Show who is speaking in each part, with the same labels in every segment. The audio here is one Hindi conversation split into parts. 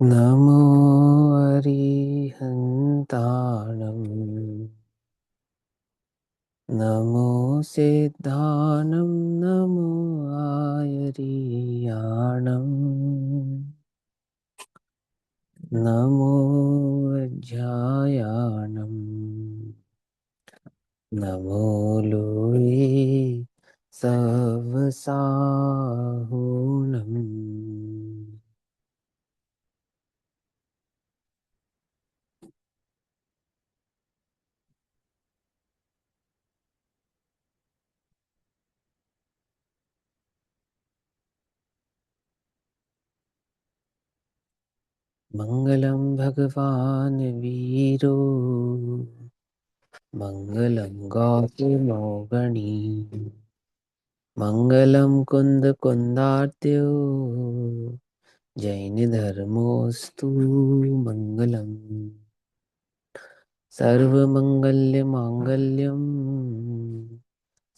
Speaker 1: नमो अरिहन्ताणम् नमो सिद्धानं नमो आयरियाणम् नमो वज्रायाणम् नमो लोये सवसाहुणम्। मंगलम भगवान वीरो मंगलम गौतमोगणी मंगलम कुंद कुंदार्त्यो जैन धर्मोस्तु मंगलम सर्वमंगल्य मांगल्यम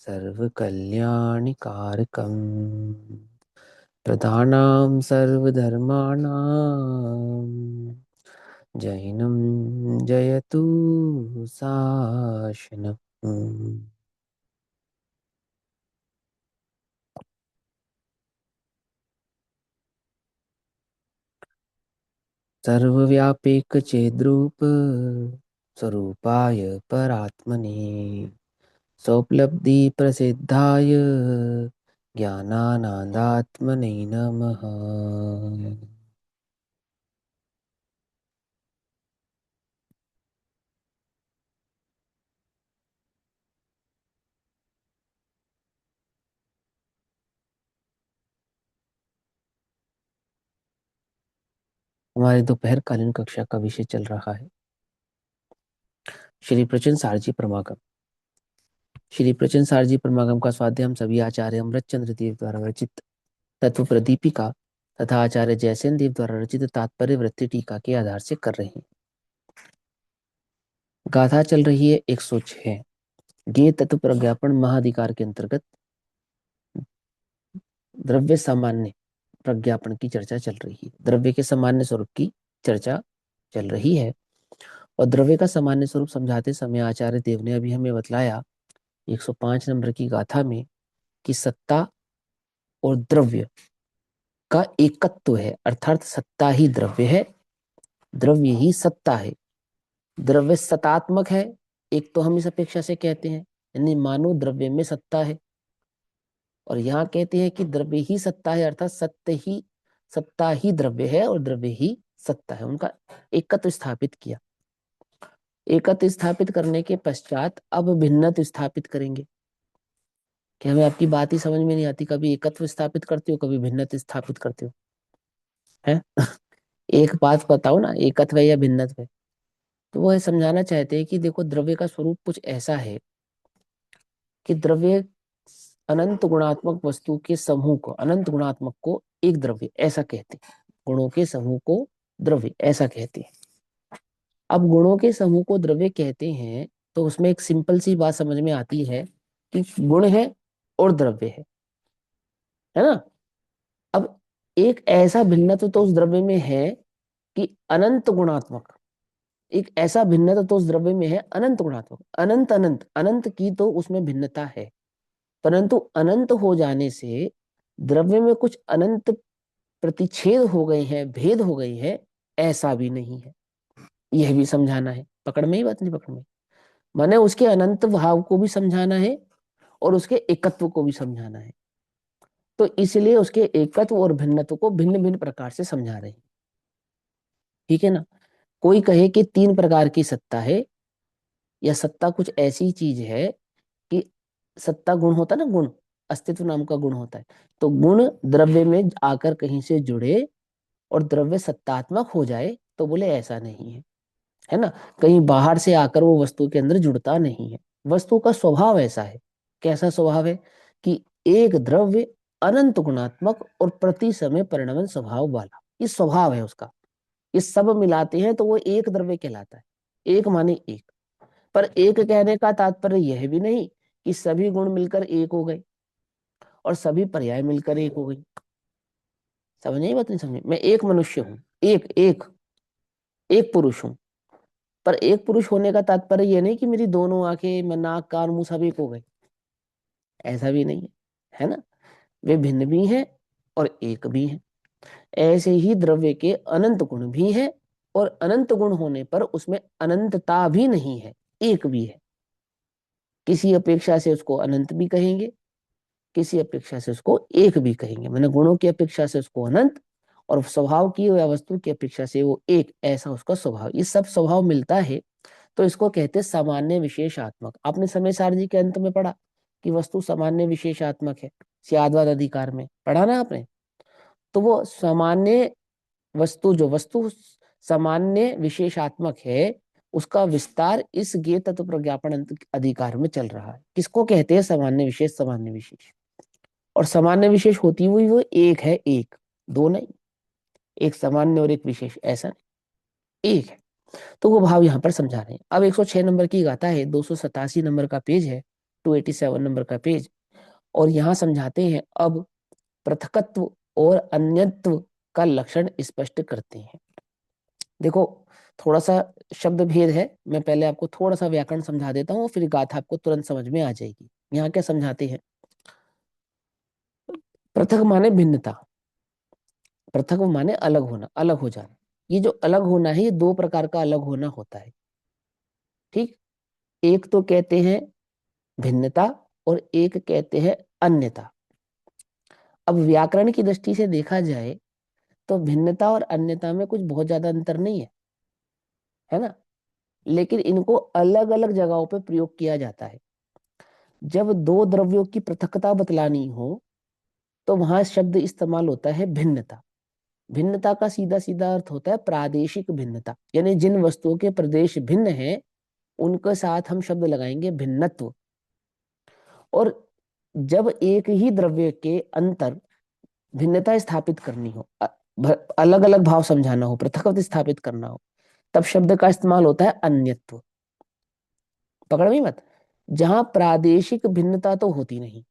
Speaker 1: सर्वकल्याणिकारकम प्रधानां सर्वधर्माणां जैनं जयतु शासनम्। सर्वव्यापीक चेद्रूप स्वरूपाय परात्मने सौपलब्धि प्रसिद्धाय ज्ञानानंदात्मने नमः। हमारी दोपहरकालीन कक्षा का विषय चल रहा है श्री प्रचन सारजी परमागम। श्री प्रचन सारजी परमागम का स्वाध्याय हम सभी आचार्य अमृतचंद्र देव द्वारा रचित तत्व प्रदीपिका तथा आचार्य जयसेन देव द्वारा रचित तात्पर्य वृत्ति टीका के आधार से कर रहे हैं। गाथा चल रही है 106। ज्ञेय तत्व प्रज्ञापन महाधिकार के अंतर्गत द्रव्य सामान्य प्रज्ञापन की चर्चा चल रही है। द्रव्य के सामान्य स्वरूप की चर्चा चल रही है और द्रव्य का सामान्य स्वरूप समझाते समय आचार्य देव ने अभी हमें बतलाया 105 नंबर की गाथा में कि सत्ता और द्रव्य का एकत्व है, अर्थात सत्ता ही द्रव्य है, द्रव्य ही सत्ता है। द्रव्य सत्तात्मक है, एक तो हम इस अपेक्षा से कहते हैं, यानी मानो द्रव्य में सत्ता है। और यहाँ कहते हैं कि द्रव्य ही सत्ता है, अर्थात सत्ता ही द्रव्य है और द्रव्य ही सत्ता है। उनका एकत्व स्थापित किया। एकत्व स्थापित करने के पश्चात अब भिन्नत्व स्थापित करेंगे कि हमें आपकी बात ही समझ में नहीं आती, कभी एकत्व स्थापित करते हो कभी भिन्नत्व स्थापित करते हो, है। एक बात बताओ ना, एकत्व है या भिन्नत्व है। तो वो समझाना चाहते हैं कि देखो द्रव्य का स्वरूप कुछ ऐसा है कि द्रव्य अनंत गुणात्मक वस्तु के समूह को, अनंत गुणात्मक को एक द्रव्य ऐसा कहते हैं, गुणों के समूह को द्रव्य ऐसा कहते हैं। अब गुणों के समूह को द्रव्य कहते हैं तो उसमें एक सिंपल सी बात समझ में आती है कि गुण है और द्रव्य है ना। अब एक ऐसा भिन्नत्व तो उस द्रव्य में है कि अनंत गुणात्मक, एक ऐसा भिन्नत्व तो उस द्रव्य में है अनंत गुणात्मक। अनंत अनंत अनंत की तो उसमें भिन्नता है, परंतु अनंत हो जाने से द्रव्य में कुछ अनंत प्रतिच्छेद हो गए हैं, भेद हो गई है, ऐसा भी नहीं है। यह भी समझाना है, पकड़ में ही बात नहीं, पकड़ में माने उसके अनंत भाव को भी समझाना है और उसके एकत्व को भी समझाना है। तो इसलिए उसके एकत्व और भिन्नत्व को भिन्न भिन्न प्रकार से समझा रहे हैं, ठीक है ना। कोई कहे कि 3 प्रकार की सत्ता है, या सत्ता कुछ ऐसी चीज है कि सत्ता गुण होता है ना, गुण अस्तित्व नाम का गुण होता है। तो गुण द्रव्य में आकर कहीं से जुड़े और द्रव्य सत्तात्मक हो जाए तो बोले ऐसा नहीं है, है ना। कहीं बाहर से आकर वो वस्तु के अंदर जुड़ता नहीं है। वस्तु का स्वभाव ऐसा है। कैसा स्वभाव है कि एक द्रव्य अनंत गुणात्मक और प्रति समय परिणमन स्वभाव वाला, ये स्वभाव है उसका। ये सब मिलाते हैं तो वो एक द्रव्य कहलाता है। एक माने एक। पर एक कहने का तात्पर्य यह भी नहीं कि सभी गुण मिलकर एक हो गए और सभी पर्याय मिलकर एक हो गई। समझे बात नहीं समझे। मैं एक मनुष्य हूं, एक एक एक पुरुष हूं। पर एक पुरुष होने का तात्पर्य यह नहीं कि मेरी दोनों आंखें, मैं नाक कान मुंह सब एक हो गए, ऐसा भी नहीं है, है ना। वे भिन्न भी हैं और एक भी हैं। ऐसे ही द्रव्य के अनंत गुण भी हैं, और अनंत गुण होने पर उसमें अनंतता भी नहीं है, एक भी है। किसी अपेक्षा से उसको अनंत भी कहेंगे, किसी अपेक्षा से उसको एक भी कहेंगे। मैंने गुणों की अपेक्षा से उसको अनंत, और स्वभाव की या वस्तु की अपेक्षा से वो एक, ऐसा उसका स्वभाव। ये सब स्वभाव मिलता है तो इसको कहते हैं सामान्य विशेषात्मक। आपने समय सारणी के अंत में पढ़ा कि वस्तु सामान्य विशेषात्मक है, सियादवाद अधिकार में पढ़ा ना आपने। तो वो सामान्य वस्तु, जो वस्तु सामान्य विशेषात्मक है, उसका विस्तार इस ज्ञेय तत्व प्रज्ञापन अधिकार में चल रहा है। किसको कहते हैं सामान्य विशेष, सामान्य विशेष। और सामान्य विशेष होती हुई वो एक है, एक, दो नहीं, एक सामान्य और एक विशेष, ऐसा नहीं, एक है। तो वो भाव यहां पर समझा रहे हैं। अब 106 नंबर की गाथा है, 287 नंबर का पेज है, 287 नंबर का पेज। और यहां समझाते हैं अब पृथकत्व और अन्यत्व का लक्षण स्पष्ट करते हैं। देखो, थोड़ा सा शब्द भेद है, मैं पहले आपको थोड़ा सा व्याकरण समझा देता हूँ, फिर गाथा आपको तुरंत समझ में आ जाएगी। यहाँ क्या समझाते हैं? पृथक माने भिन्नता, पृथक माने अलग होना, अलग हो जाना। ये जो अलग होना है, ये दो प्रकार का अलग होना होता है, ठीक। एक तो कहते हैं भिन्नता, और एक कहते हैं अन्यता। अब व्याकरण की दृष्टि से देखा जाए तो भिन्नता और अन्यता में कुछ बहुत ज्यादा अंतर नहीं है ना। लेकिन इनको अलग अलग जगहों पे प्रयोग किया जाता है। जब दो द्रव्यों की पृथकता बतलानी हो तो वहां शब्द इस्तेमाल होता है भिन्नता। भिन्नता का सीधा सीधा अर्थ होता है प्रादेशिक भिन्नता, यानी जिन वस्तुओं के प्रदेश भिन्न हैं उनके साथ हम शब्द लगाएंगे भिन्नत्व। और जब एक ही द्रव्य के अंतर भिन्नता स्थापित करनी हो, अलग अलग भाव समझाना हो, पृथकत्व स्थापित करना हो, तब शब्द का इस्तेमाल होता है अन्यत्व। पकड़ में मत। जहां प्रादेशिक भिन्नता तो होती नहीं,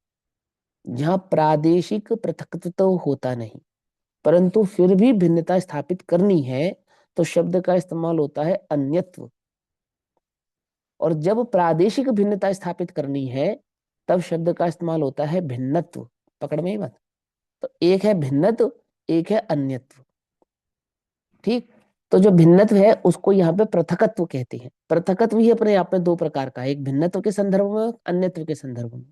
Speaker 1: जहां प्रादेशिक पृथकत्व तो होता नहीं, परंतु फिर भी भिन्नता स्थापित करनी है, तो शब्द का इस्तेमाल होता है अन्यत्व। और जब प्रादेशिक भिन्नता स्थापित करनी है, तब शब्द का इस्तेमाल होता है भिन्नत्व। पकड़ में ही मत। तो एक है भिन्नत्व, एक है अन्यत्व, ठीक। तो जो भिन्नत्व है उसको यहाँ पे पृथकत्व कहते हैं। पृथकत्व ही अपने आप में दो प्रकार का है, एक भिन्नत्व के संदर्भ में, अन्यत्व के संदर्भ में।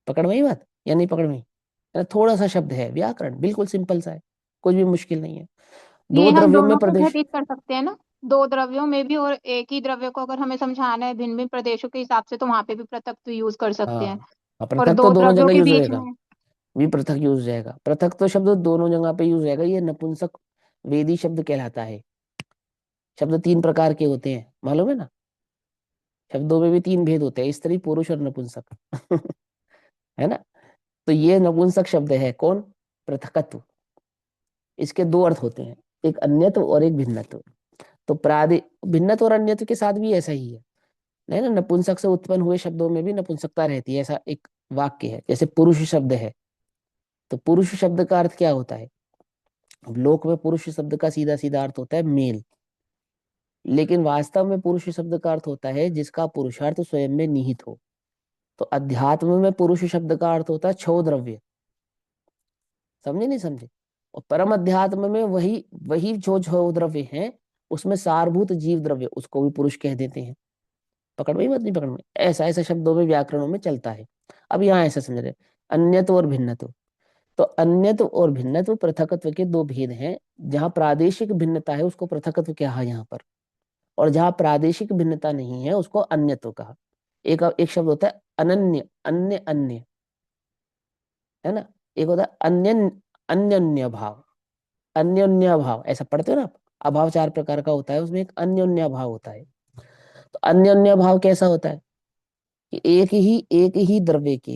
Speaker 1: पकड़ में ही बात या नहीं पकड़ में? थोड़ा सा शब्द है, व्याकरण बिल्कुल सिंपल सा है, कुछ भी मुश्किल नहीं है। दो
Speaker 2: ये हम
Speaker 1: द्रव्यों में
Speaker 2: दोनों को
Speaker 1: प्रदेश,
Speaker 2: घटित कर सकते हैं ना, दो द्रव्यों में भी, और एक ही द्रव्य को अगर हमें समझाना है भिन्न भिन्न प्रदेशों के हिसाब से तो वहां पे भी पृथक यूज कर सकते
Speaker 1: हाँ
Speaker 2: हैं।
Speaker 1: हाँ,
Speaker 2: और
Speaker 1: पृथक तो
Speaker 2: दो
Speaker 1: दोनों
Speaker 2: द्रव्यों
Speaker 1: जगह
Speaker 2: के
Speaker 1: यूज
Speaker 2: बीच
Speaker 1: होएगा,
Speaker 2: में।
Speaker 1: भी पृथक यूज हो जाएगा। पृथक तो शब्द दोनों जगह पे यूज होएगा, ये नपुंसक वेदी शब्द कहलाता है। शब्द तीन प्रकार के होते हैं, मालूम है ना। शब्दों में भी तीन भेद होते हैं, स्त्री पुरुष और नपुंसक है ना। तो ये नपुंसक शब्द है कौन? पृथकत्व। इसके दो अर्थ होते हैं, एक अन्यत्व और एक भिन्नत्व। तो प्रादि भिन्नत्व और अन्यत्व के साथ भी ऐसा ही है, नहीं ना। नपुंसक से उत्पन्न हुए शब्दों में भी नपुंसकता रहती है, ऐसा एक वाक्य है। जैसे पुरुष शब्द है, तो पुरुष शब्द का अर्थ क्या होता है? अब लोक में पुरुष शब्द का सीधा सीधा अर्थ होता है मेल, लेकिन वास्तव में पुरुष शब्द का अर्थ होता है जिसका पुरुषार्थ स्वयं में निहित हो। तो अध्यात्म में पुरुष शब्द का अर्थ होता है छो द्रव्य। समझे नहीं समझे? और परम अध्यात्म में वही वही जो छो द्रव्य हैं, उसमें सारभूत जीव द्रव्य, उसको भी पुरुष कह देते हैं। पकड़ में, मत नहीं पकड़ में, ऐसा ऐसा शब्दों में व्याकरणों में चलता है। अब यहाँ ऐसा समझ रहे, अन्यत्व और भिन्नत्व। तो अन्यत्व और भिन्नत्व पृथकत्व के दो भेद हैं। जहां प्रादेशिक भिन्नता है उसको पृथकत्व कहा यहाँ पर, और जहां प्रादेशिक भिन्नता नहीं है उसको अन्यत्व कहा। एक एक शब्द होता है अनन्य, अन्य अन्य, है ना। एक होता है अन्य, अन्योन्य भाव, अन्योन्य भाव, ऐसा पढ़ते हो ना आप। अभाव चार प्रकार का होता है, उसमें एक अन्योन्य भाव होता है। तो अन्योन्य भाव कैसा होता है कि एक ही द्रव्य के,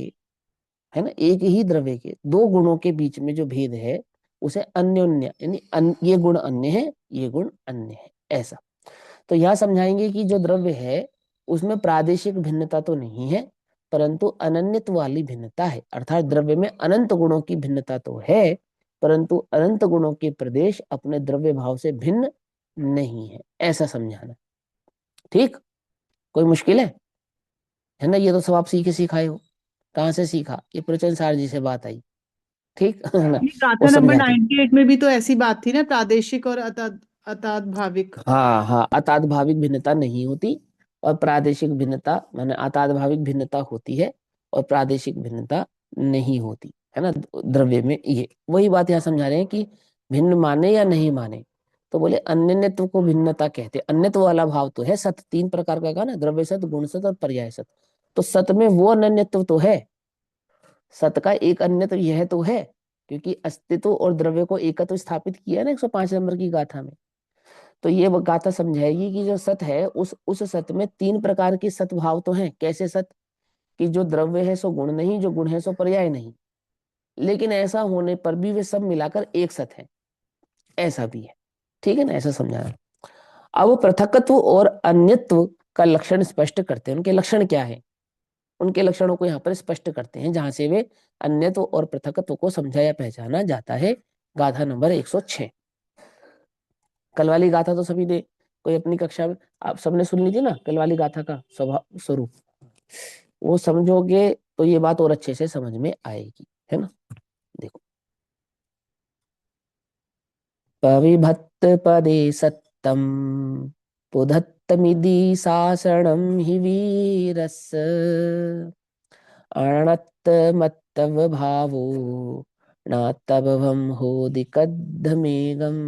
Speaker 1: है ना, एक ही द्रव्य के दो गुणों के बीच में जो भेद है उसे अन्योन्य, यानी ये गुण अन्य है, ये गुण अन्य है, ऐसा। तो यह समझाएंगे कि जो द्रव्य है उसमें प्रादेशिक भिन्नता तो नहीं है, परंतु अनन्यत्व वाली भिन्नता है। अर्थात द्रव्य में अनंत गुणों की भिन्नता तो है, परंतु अनंत गुणों के प्रदेश अपने द्रव्य भाव से भिन्न नहीं है, ऐसा समझाना। ठीक, कोई मुश्किल है ना? ये तो सब आप सीखे सिखाए हो। कहाँ से सीखा? ये प्रचन सार जी से बात आई। ठीक है ना?
Speaker 3: ये
Speaker 1: वो
Speaker 3: गाथा नंबर
Speaker 1: समझाते हैं।
Speaker 3: 98 में भी तो ऐसी बात थी ना, प्रादेशिक और अतात भाविक।
Speaker 1: हाँ हाँ, अतादभाविक भिन्नता नहीं होती और प्रादेशिक भिन्नता, माने अतादभाविक भिन्नता होती है और प्रादेशिक भिन्नता नहीं होती है ना द्रव्य में। ये वही बात यहाँ समझा रहे हैं कि भिन्न माने या नहीं माने। तो बोले अन्यत्व को भिन्नता कहते हैं। अन्यत्व वाला भाव तो है, सत तीन प्रकार का कहा ना, द्रव्य सत, गुण सत और पर्याय सत। तो सत में वो अन्यत्व तो है, सत का एक अन्यत्व यह तो है, क्योंकि अस्तित्व और द्रव्य को एकत्व स्थापित किया ना 105 नंबर की गाथा में। तो ये वो गाथा समझाएगी कि जो सत है, उस सत में तीन प्रकार की सतभाव तो हैं। कैसे सत? कि जो द्रव्य है सो गुण नहीं, जो गुण है सो पर्याय नहीं, लेकिन ऐसा होने पर भी वे सब मिलाकर एक सत है, ऐसा भी है। ठीक है ना? ऐसा समझाना। अब वो पृथकत्व और अन्यत्व का लक्षण स्पष्ट करते हैं। उनके लक्षण क्या है? उनके लक्षणों को यहाँ पर स्पष्ट करते हैं, जहां से वे अन्यत्व और पृथकत्व को समझा या पहचाना जाता है। गाथा नंबर 106। कल वाली गाथा तो सभी ने, कोई अपनी कक्षा में आप सबने सुन ली थी ना, कल वाली गाथा का स्वभाव स्वरूप। वो समझोगे तो ये बात और अच्छे से समझ में आएगी, है ना? देखो, पविभक्त पदे सत्तम पुधत्तमिति सासणम हि वीरस्य अणत्तमत्तव भावो नात्तवभम होदि कद्धमेगम।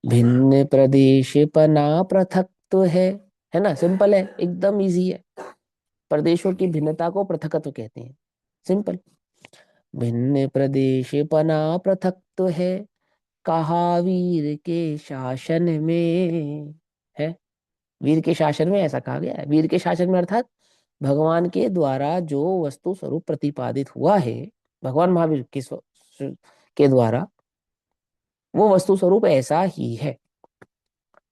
Speaker 1: भिन्न प्रदेश पना पृथक तो है ना? सिंपल है, एकदम इजी है। प्रदेशों की भिन्नता को पृथकत्व कहते हैं। सिंपल। भिन्न प्रदेश पना पृथक तो है, कहा वीर के शासन में। है, वीर के शासन में ऐसा कहा गया है। वीर के शासन में अर्थात भगवान के द्वारा जो वस्तु स्वरूप प्रतिपादित हुआ है, भगवान महावीर के द्वारा वो वस्तु स्वरूप ऐसा ही है।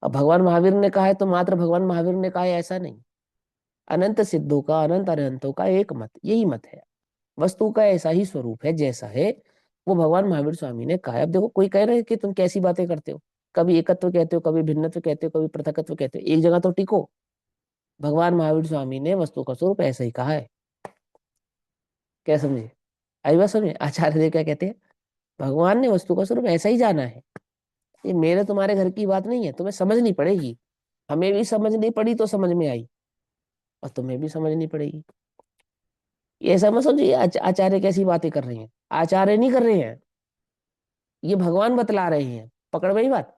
Speaker 1: अब भगवान महावीर ने कहा है तो मात्र भगवान महावीर ने कहा है ऐसा नहीं। अनंत सिद्धों का, अनंत अनंतों का एक मत, यही मत है। वस्तु का ऐसा ही स्वरूप है, जैसा है वो भगवान महावीर स्वामी ने कहा है। अब देखो, कोई कह रहे हैं कि तुम कैसी बातें करते हो, कभी एकत्व कहते हो, कभी भिन्नत्व कहते हो, कभी पृथकत्व कहते हो, एक जगह तो टिको। भगवान महावीर स्वामी ने वस्तु का स्वरूप ऐसा ही कहा है। क्या समझे? आई बात समझे? आचार्य देव क्या कहते हैं? भगवान ने वस्तु का स्वरूप ऐसा ही जाना है। ये मेरे तुम्हारे घर की बात नहीं है, तुम्हें समझनी पड़ेगी। हमें भी समझनी पड़ी तो समझ में आई, और तुम्हें भी समझनी पड़ेगी। ये ऐसा मत समझिए आचार्य कैसी बातें कर रहे हैं। आचार्य नहीं कर रहे हैं, ये भगवान बतला रहे हैं। पकड़ गई बात?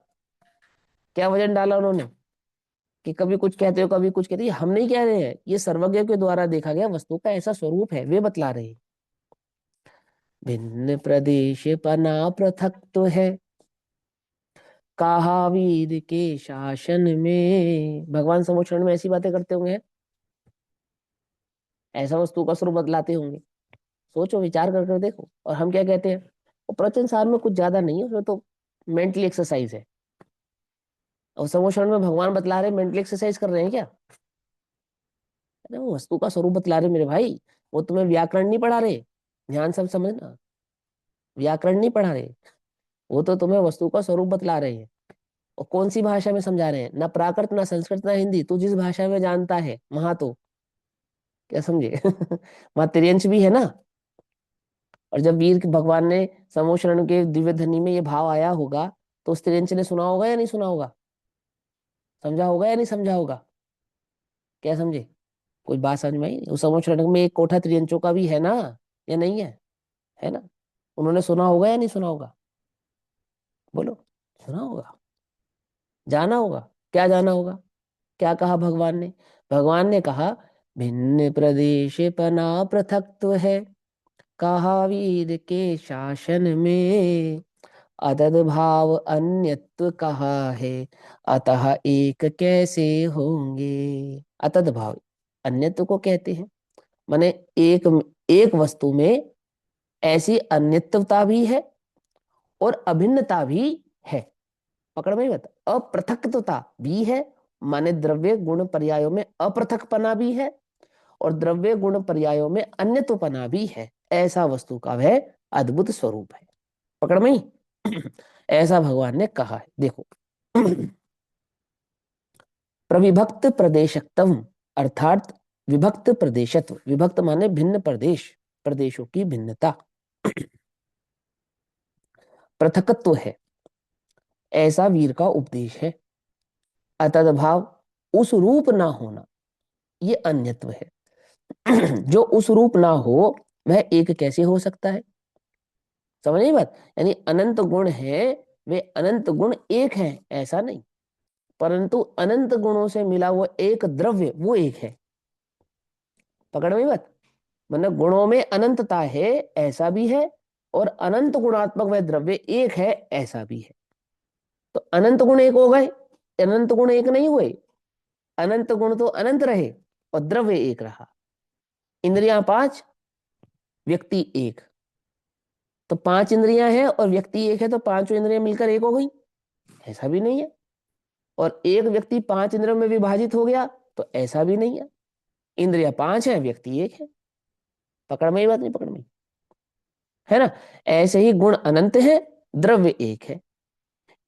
Speaker 1: क्या वजन डाला उन्होंने कि कभी कुछ कहते हो कभी कुछ कहते हो? ये हम नहीं कह रहे हैं, ये सर्वज्ञ के द्वारा देखा गया वस्तु का ऐसा स्वरूप है, वे बतला रहे हैं। भिन्न प्रदेश पना पृथक तो है, कहा वीर के शासन में। भगवान समोचरण में ऐसी बातें करते होंगे, ऐसा वस्तु का स्वरूप बतलाते होंगे। सोचो, विचार कर कर देखो। और हम क्या कहते हैं? और प्रवचन सार में कुछ ज्यादा नहीं है, उसमें तो मेंटली एक्सरसाइज है। और समोचरण में भगवान बतला रहे, मेंटली एक्सरसाइज कर रहे हैं क्या? अरे वो वस्तु का स्वरूप बतला रहे मेरे भाई। वो तुम्हें व्याकरण नहीं पढ़ा रहे, ध्यान सब समझना। व्याकरण नहीं पढ़ा रहे, वो तो तुम्हें वस्तु का स्वरूप बतला रहे हैं। और कौन सी भाषा में समझा रहे हैं? ना प्राकृत, ना संस्कृत, ना हिंदी। तू जिस भाषा में जानता है वहां तो, क्या समझे? वहां तिर्यंश भी है ना। और जब वीर के भगवान ने समोशरण के दिव्य ध्वनि में ये भाव आया होगा, तो उस तिर्यंश ने सुना होगा या नहीं सुना होगा? समझा होगा या नहीं समझा होगा? क्या समझे? कोई बात समझ में आई? उस समोशरण में एक कोठा त्रियंचों का भी है ना, या नहीं है? है ना? उन्होंने सुना होगा या नहीं सुना होगा? बोलो, सुना होगा, जाना होगा। क्या जाना होगा? क्या कहा भगवान ने? भगवान ने कहा, भिन्न प्रदेश पना पृथक्त्व है, कहा वीर के शासन में। अतद भाव अन्यत्व कहा है, अतः एक कैसे होंगे। अतद भाव अन्यत्व को कहते हैं, माने एक एक वस्तु में ऐसी अन्यत्वता भी है और अभिन्नता भी है। पकड़ में बात? अपृथकता भी है, माने द्रव्य गुण पर्यायों में अपृथकपना भी है और द्रव्य गुण पर्यायों में अन्यत्वपना भी है। ऐसा वस्तु का वह अद्भुत स्वरूप है। पकड़ में ही? ऐसा भगवान ने कहा है। देखो, प्रविभक्त प्रदेशत्व अर्थात विभक्त प्रदेशत्व, विभक्त माने भिन्न प्रदेश, प्रदेशों की भिन्नता, पृथकत्व है, ऐसा वीर का उपदेश है। अतद्भाव, उस रूप ना होना, ये अन्यत्व है। जो उस रूप ना हो वह एक कैसे हो सकता है? समझ नहीं बात? यानी अनंत गुण है, वे अनंत गुण एक है ऐसा नहीं, परंतु अनंत गुणों से मिला हुआ एक द्रव्य वो एक है। पकड़ में बात? मतलब गुणों में अनंतता है ऐसा भी है, और अनंत गुणात्मक वह द्रव्य एक है ऐसा भी है। तो अनंत गुण एक हो गए, अनंत गुण एक नहीं हुए। अनंत गुण तो अनंत रहे और द्रव्य एक रहा। इंद्रियां पांच, व्यक्ति एक। तो पांच इंद्रियां हैं और व्यक्ति एक है, तो पांचों इंद्रियां मिलकर एक हो गई, ऐसा भी नहीं है। और एक व्यक्ति पांच इंद्रियों में विभाजित हो गया, तो ऐसा भी नहीं है। इंद्रिया पांच है, व्यक्ति एक है। पकड़ में ही बात नहीं? पकड़ में है ना? ऐसे ही गुण अनंत है, द्रव्य एक है।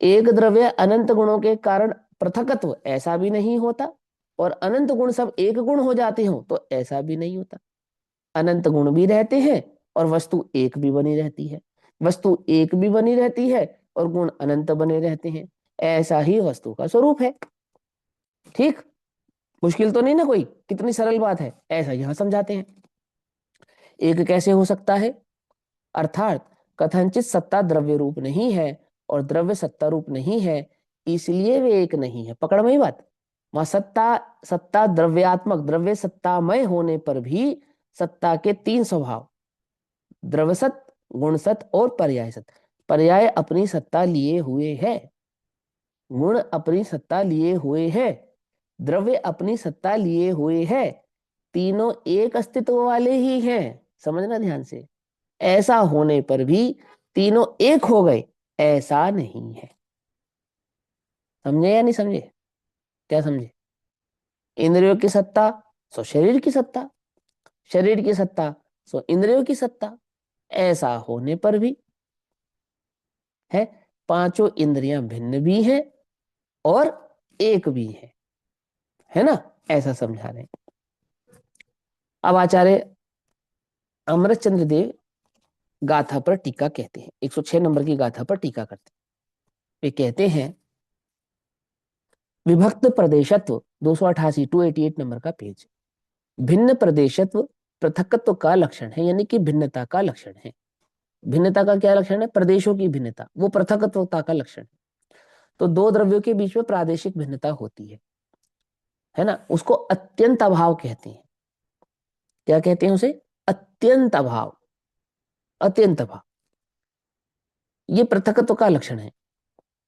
Speaker 1: एक द्रव्य अनंत गुणों के कारण पृथकत्व ऐसा भी नहीं होता, और अनंत गुण सब एक गुण हो जाते हो तो ऐसा भी नहीं होता। अनंत गुण भी रहते हैं और वस्तु एक भी बनी रहती है, वस्तु एक भी बनी रहती है और गुण अनंत बने रहते हैं। ऐसा ही वस्तु का स्वरूप है। ठीक, मुश्किल तो नहीं ना कोई, कितनी सरल बात है, ऐसा यहां समझाते हैं। एक कैसे हो सकता है? अर्थात कथनचित सत्ता द्रव्य रूप नहीं है और द्रव्य सत्ता रूप नहीं है, इसलिए वे एक नहीं है। पकड़ में ही बात? वहां सत्ता, सत्ता द्रव्यात्मक, द्रव्य सत्तामय होने पर भी सत्ता के तीन स्वभाव, द्रव्य सत, गुण सत और पर्याय सत। पर्याय अपनी सत्ता लिए हुए है, गुण अपनी सत्ता लिए हुए है, द्रव्य अपनी सत्ता लिए हुए है, तीनों एक अस्तित्व वाले ही हैं। समझना ध्यान से। ऐसा होने पर भी तीनों एक हो गए ऐसा नहीं है। समझे या नहीं समझे? क्या समझे? इंद्रियों की सत्ता सो शरीर की सत्ता, शरीर की सत्ता सो इंद्रियों की सत्ता। ऐसा होने पर भी है, पांचों इंद्रियां भिन्न भी हैं और एक भी है ना? ऐसा समझा रहे हैं। अब आचार्य अमरचंद्र देव गाथा पर टीका कहते हैं, 106 नंबर की गाथा पर टीका करते हैं। वे कहते हैं, विभक्त प्रदेशत्व 288, 288 नंबर का पेज। भिन्न प्रदेशत्व पृथकत्व का लक्षण है, यानी कि भिन्नता का लक्षण है। भिन्नता का क्या लक्षण है? प्रदेशों की भिन्नता, वो पृथकत्वता का लक्षण है। तो दो द्रव्यों के बीच में प्रादेशिक भिन्नता होती है ना? उसको अत्यंत अभाव कहते हैं। क्या कहते हैं उसे? अत्यंत अभाव, अत्यंत अभाव, ये पृथकत्व का लक्षण है।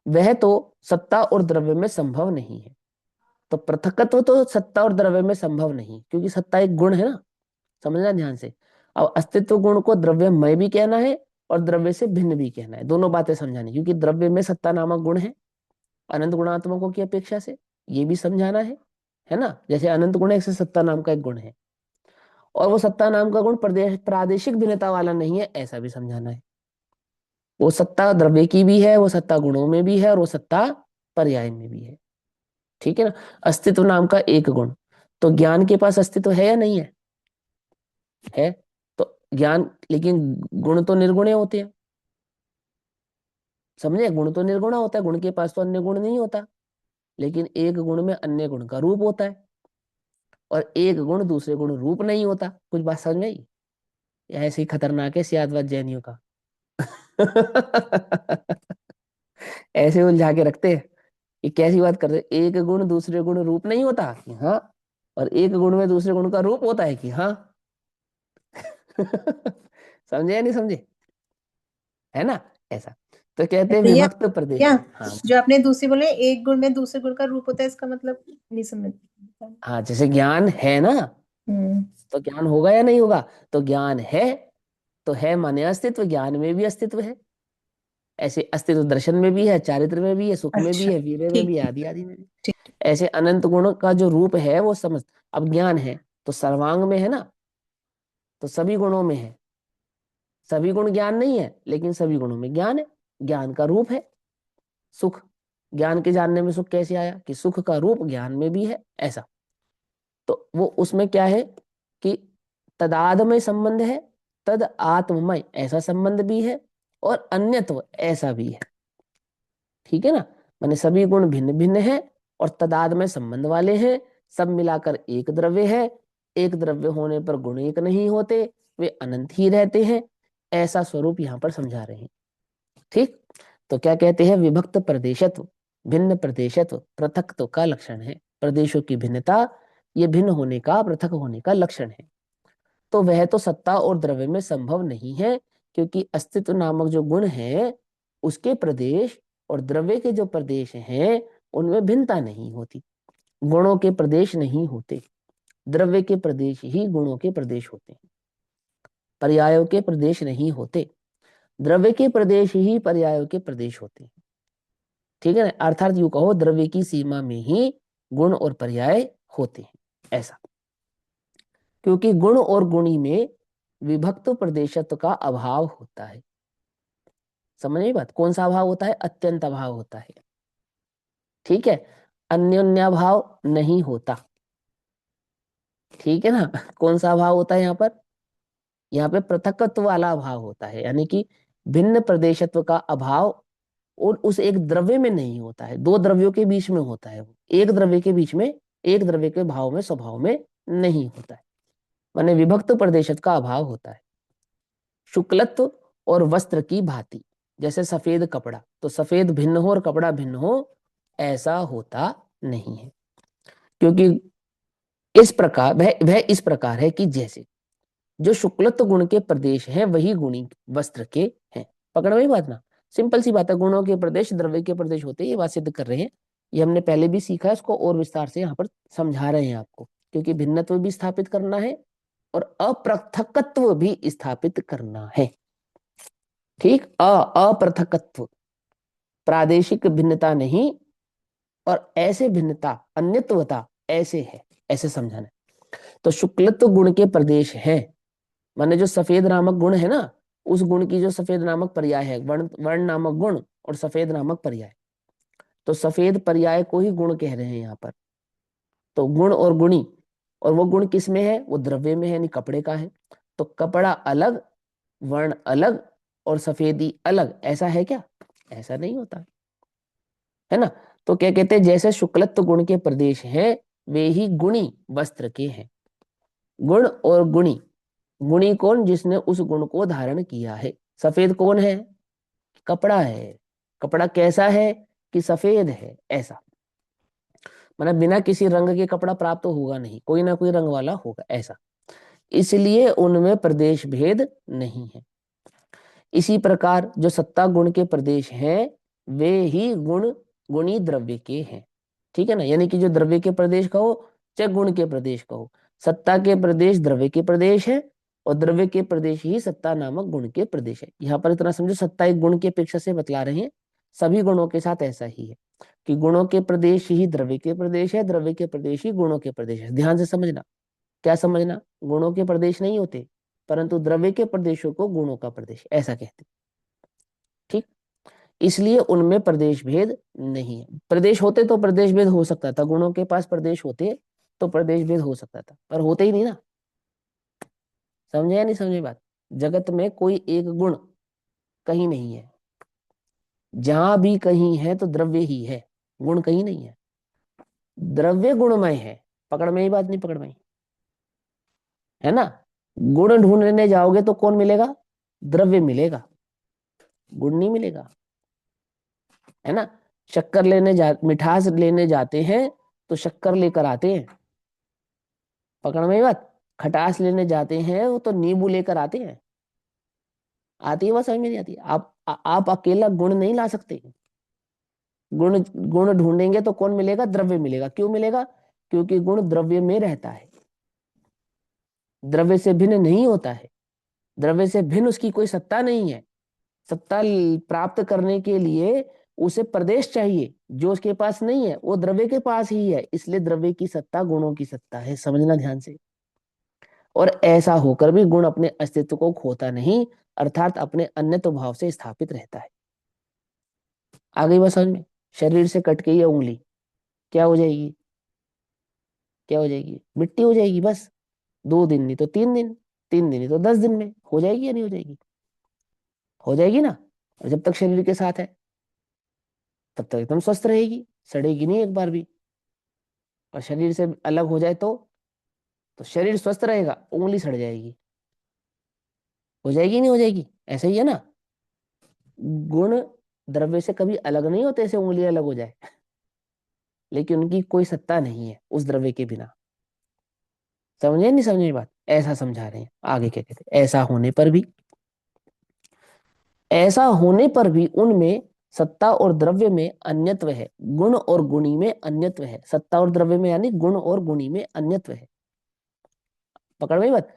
Speaker 1: वह तो सत्ता और द्रव्य में संभव नहीं है। तो पृथकत्व तो सत्ता और द्रव्य में संभव नहीं, क्योंकि सत्ता एक गुण है ना। समझना ध्यान से। अब अस्तित्व गुण को द्रव्यमय भी कहना है और द्रव्य से भिन्न भी कहना है, दोनों बातें समझानी, क्योंकि द्रव्य में सत्ता नामक गुण है अनंत गुणात्मकों की अपेक्षा से, ये भी समझाना है ना? जैसे अनंत गुण है, सत्ता नाम का एक गुण है, और वो सत्ता नाम का गुण प्रादेशिक भिन्नता वाला नहीं है, ऐसा भी समझाना है। वो सत्ता द्रव्य की भी है, वो सत्ता गुणों में भी है, और वो सत्ता पर्याय में भी है। ठीक है ना? अस्तित्व नाम का एक गुण, तो ज्ञान के पास अस्तित्व है या नहीं है? है। तो ज्ञान, लेकिन गुण तो निर्गुण होते हैं। समझे? गुण तो निर्गुण होता है, गुण के पास तो अन्य गुण नहीं होता, लेकिन एक गुण में अन्य गुण का रूप होता है, और एक गुण दूसरे गुण रूप नहीं होता। कुछ बात समझ में आई? या ऐसे ही खतरनाक है सियादवाद जैनियों का? ऐसे उलझा के रखते हैं। ये कैसी बात करते हैं? एक गुण दूसरे गुण रूप नहीं होता कि हाँ, और एक गुण में दूसरे गुण का रूप होता है कि हाँ। समझे या नहीं समझे? है ना? ऐसा तो कहते हैं
Speaker 4: भैया,
Speaker 1: विभक्त प्रदेश।
Speaker 4: क्या
Speaker 1: हाँ
Speaker 4: जो आपने दूसरी बोले एक गुण में दूसरे गुण का रूप होता है, इसका मतलब नहीं समझ।
Speaker 1: हाँ, जैसे ज्ञान है ना,
Speaker 4: हम्म।
Speaker 1: तो ज्ञान होगा या नहीं होगा? तो ज्ञान है, तो है माने अस्तित्व, ज्ञान में भी अस्तित्व है। ऐसे अस्तित्व दर्शन में भी है, चारित्र में भी है, सुख में भी
Speaker 4: अच्छा,
Speaker 1: है, वीर्य में
Speaker 4: ठीक
Speaker 1: भी है,
Speaker 4: ठीक
Speaker 1: आदि आदि में भी।
Speaker 4: ठीक।
Speaker 1: ऐसे अनंत गुणों का जो रूप है वो समझ। अब ज्ञान है तो सर्वांग में है ना, तो सभी गुणों में है, सभी गुण ज्ञान नहीं है, लेकिन सभी गुणों में ज्ञान है, ज्ञान का रूप है सुख। ज्ञान के जानने में सुख कैसे आया कि सुख का रूप ज्ञान में भी है, ऐसा। तो वो उसमें क्या है कि तदात्मय संबंध है, तद आत्ममय ऐसा संबंध भी है, और अन्यत्व ऐसा भी है। ठीक है ना, माने सभी गुण भिन्न भिन्न है और तदात्मय संबंध वाले हैं, सब मिलाकर एक द्रव्य है। एक द्रव्य होने पर गुण एक नहीं होते, वे अनंत ही रहते हैं, ऐसा स्वरूप यहाँ पर समझा रहे हैं। ठीक, तो क्या कहते हैं, विभक्त प्रदेशत्व, भिन्न प्रदेशत्व पृथकत्व का लक्षण है। प्रदेशों की भिन्नता ये भिन्न होने का, पृथक होने का लक्षण है। तो वह तो सत्ता और द्रव्य में संभव नहीं है, क्योंकि अस्तित्व नामक जो गुण है उसके प्रदेश और द्रव्य के जो प्रदेश हैं उनमें भिन्नता नहीं होती। गुणों के प्रदेश नहीं होते, द्रव्य के प्रदेश ही गुणों के प्रदेश होते हैं, पर्यायों के प्रदेश नहीं होते। द्रव्य के प्रदेश ही पर्यायों के प्रदेश होते हैं। ठीक है ना, अर्थात यूं कहो, द्रव्य की सीमा में ही गुण और पर्याय होते हैं, ऐसा। क्योंकि गुण और गुणी में विभक्त प्रदेशत्व का अभाव होता है। समझ में बात, कौन सा अभाव होता है, अत्यंत अभाव होता है। ठीक है, अन्योन्याभाव नहीं होता। ठीक है ना, कौन सा अभाव होता है यहाँ पे पृथकत्व वाला अभाव होता है, यानी कि भिन्न प्रदेशत्व का अभाव। और उस एक द्रव्य में नहीं होता है, दो द्रव्यों के बीच में होता है वो, एक द्रव्य के बीच में, एक द्रव्य के भाव में, स्वभाव में नहीं होता है, माने विभक्त प्रदेशत्व का अभाव होता है। शुक्लत्व और वस्त्र की भांति, जैसे सफेद कपड़ा, तो सफेद भिन्न हो और कपड़ा भिन्न हो, ऐसा होता नहीं है। क्योंकि इस प्रकार वह इस प्रकार है कि जैसे जो शुक्लत्व गुण के प्रदेश हैं वही गुणी वस्त्र के हैं। पकड़ में बात ना, सिंपल सी बात है, गुणों के प्रदेश द्रव्य के प्रदेश होते हैं, ये बात सिद्ध कर रहे हैं। ये हमने पहले भी सीखा है, इसको और विस्तार से यहाँ पर समझा रहे हैं आपको, क्योंकि भिन्नत्व भी स्थापित करना है और अपृथकत्व भी स्थापित करना है। ठीक, अपृथकत्व, प्रादेशिक भिन्नता नहीं, और ऐसे भिन्नता, अन्यत्वता ऐसे है, ऐसे समझाना है। तो शुक्लत्व गुण के प्रदेश है, माने जो सफेद नामक गुण है ना, उस गुण की जो सफेद नामक पर्याय है, वर्ण नामक गुण और सफेद नामक पर्याय, तो सफेद पर्याय को ही गुण कह रहे हैं यहाँ पर। तो गुण और गुणी, और वो गुण किस में है, वो द्रव्य में है, यानी कपड़े का है। तो कपड़ा अलग, वर्ण अलग और सफेदी अलग, ऐसा है क्या, ऐसा नहीं होता है ना। तो क्या कहते हैं, जैसे शुक्लत्व गुण के प्रदेश हैं वे ही गुणी वस्त्र के हैं। गुण और गुणी, गुणी कौन, जिसने उस गुण को धारण किया है। सफेद कौन है, कपड़ा है। कपड़ा कैसा है कि सफेद है, ऐसा, मतलब बिना किसी रंग के कपड़ा प्राप्त होगा नहीं, कोई ना कोई रंग वाला होगा, ऐसा। इसलिए उनमें प्रदेश भेद नहीं है। इसी प्रकार जो सत्ता गुण के प्रदेश हैं वे ही गुण गुणी द्रव्य के हैं। ठीक है ना, यानी कि जो द्रव्य के प्रदेश कहो चाहे गुण के प्रदेश कहो, सत्ता के प्रदेश द्रव्य के प्रदेश है और द्रव्य के प्रदेश ही सत्ता नामक गुण के प्रदेश है। यहाँ पर इतना समझो, सत्ता एक गुण की अपेक्षा से बतला रहे हैं, सभी गुणों के साथ ऐसा ही है कि गुणों के प्रदेश ही द्रव्य के प्रदेश है, द्रव्य के प्रदेश ही गुणों के प्रदेश है। ध्यान से समझना, क्या समझना, गुणों के प्रदेश नहीं होते, परंतु द्रव्य के प्रदेशों को गुणों का प्रदेश ऐसा कहते। ठीक, इसलिए उनमें प्रदेश भेद नहीं है। प्रदेश होते तो प्रदेश भेद हो सकता था, गुणों के पास प्रदेश होते तो प्रदेश भेद हो सकता था, पर होते ही नहीं ना। समझे या नहीं समझे बात, जगत में कोई एक गुण कहीं नहीं है, जहां भी कहीं है तो द्रव्य ही है, गुण कहीं नहीं है। द्रव्य गुणमय है, पकड़ में ही बात, नहीं पकड़ में ही है ना। गुण ढूंढने जाओगे तो कौन मिलेगा, द्रव्य मिलेगा, गुण नहीं मिलेगा, है ना। शक्कर मिठास लेने जाते हैं तो शक्कर लेकर आते हैं, पकड़ में ही बात। खटास लेने जाते हैं वो तो नींबू लेकर आते हैं, आती है, वो समझ में नहीं आती। आप अकेला गुण नहीं ला सकते, गुण गुण ढूंढेंगे तो कौन मिलेगा, द्रव्य मिलेगा। क्यों मिलेगा, क्योंकि गुण द्रव्य में रहता है, द्रव्य से भिन्न नहीं होता है, द्रव्य से भिन्न उसकी कोई सत्ता नहीं है। सत्ता प्राप्त करने के लिए उसे प्रदेश चाहिए, जो उसके पास नहीं है वो द्रव्य के पास ही है, इसलिए द्रव्य की सत्ता गुणों की सत्ता है, समझना ध्यान से। और ऐसा होकर भी गुण अपने अस्तित्व को खोता नहीं, अर्थात अपने अन्यत्व भाव से स्थापित रहता है। आ गई बात समझ में? शरीर से कट के ये उंगली क्या हो जाएगी? क्या हो जाएगी? मिट्टी हो जाएगी बस। 2 दिन नहीं तो 3 दिन, 3 दिन नहीं तो 10 दिन में हो जाएगी या नहीं हो जाएगी? हो जाएगी ना। और जब तक शरीर के साथ है तब तक एकदम स्वस्थ रहेगी, सड़ेगी नहीं एक बार भी। और शरीर से अलग हो जाए तो शरीर स्वस्थ रहेगा, उंगली सड़ जाएगी। हो जाएगी नहीं हो जाएगी? ऐसा ही है ना। गुण द्रव्य से कभी अलग नहीं होते, ऐसे उंगली अलग हो जाए, लेकिन उनकी कोई सत्ता नहीं है उस द्रव्य के बिना। समझे नहीं समझे बात? ऐसा समझा रहे हैं। आगे क्या कहते हैं, ऐसा होने पर भी उनमें सत्ता और द्रव्य में अन्यत्व है, गुण और गुणी में अन्यत्व है। सत्ता और द्रव्य में यानी गुण और गुणी में अन्यत्व है। पकड़ में बात?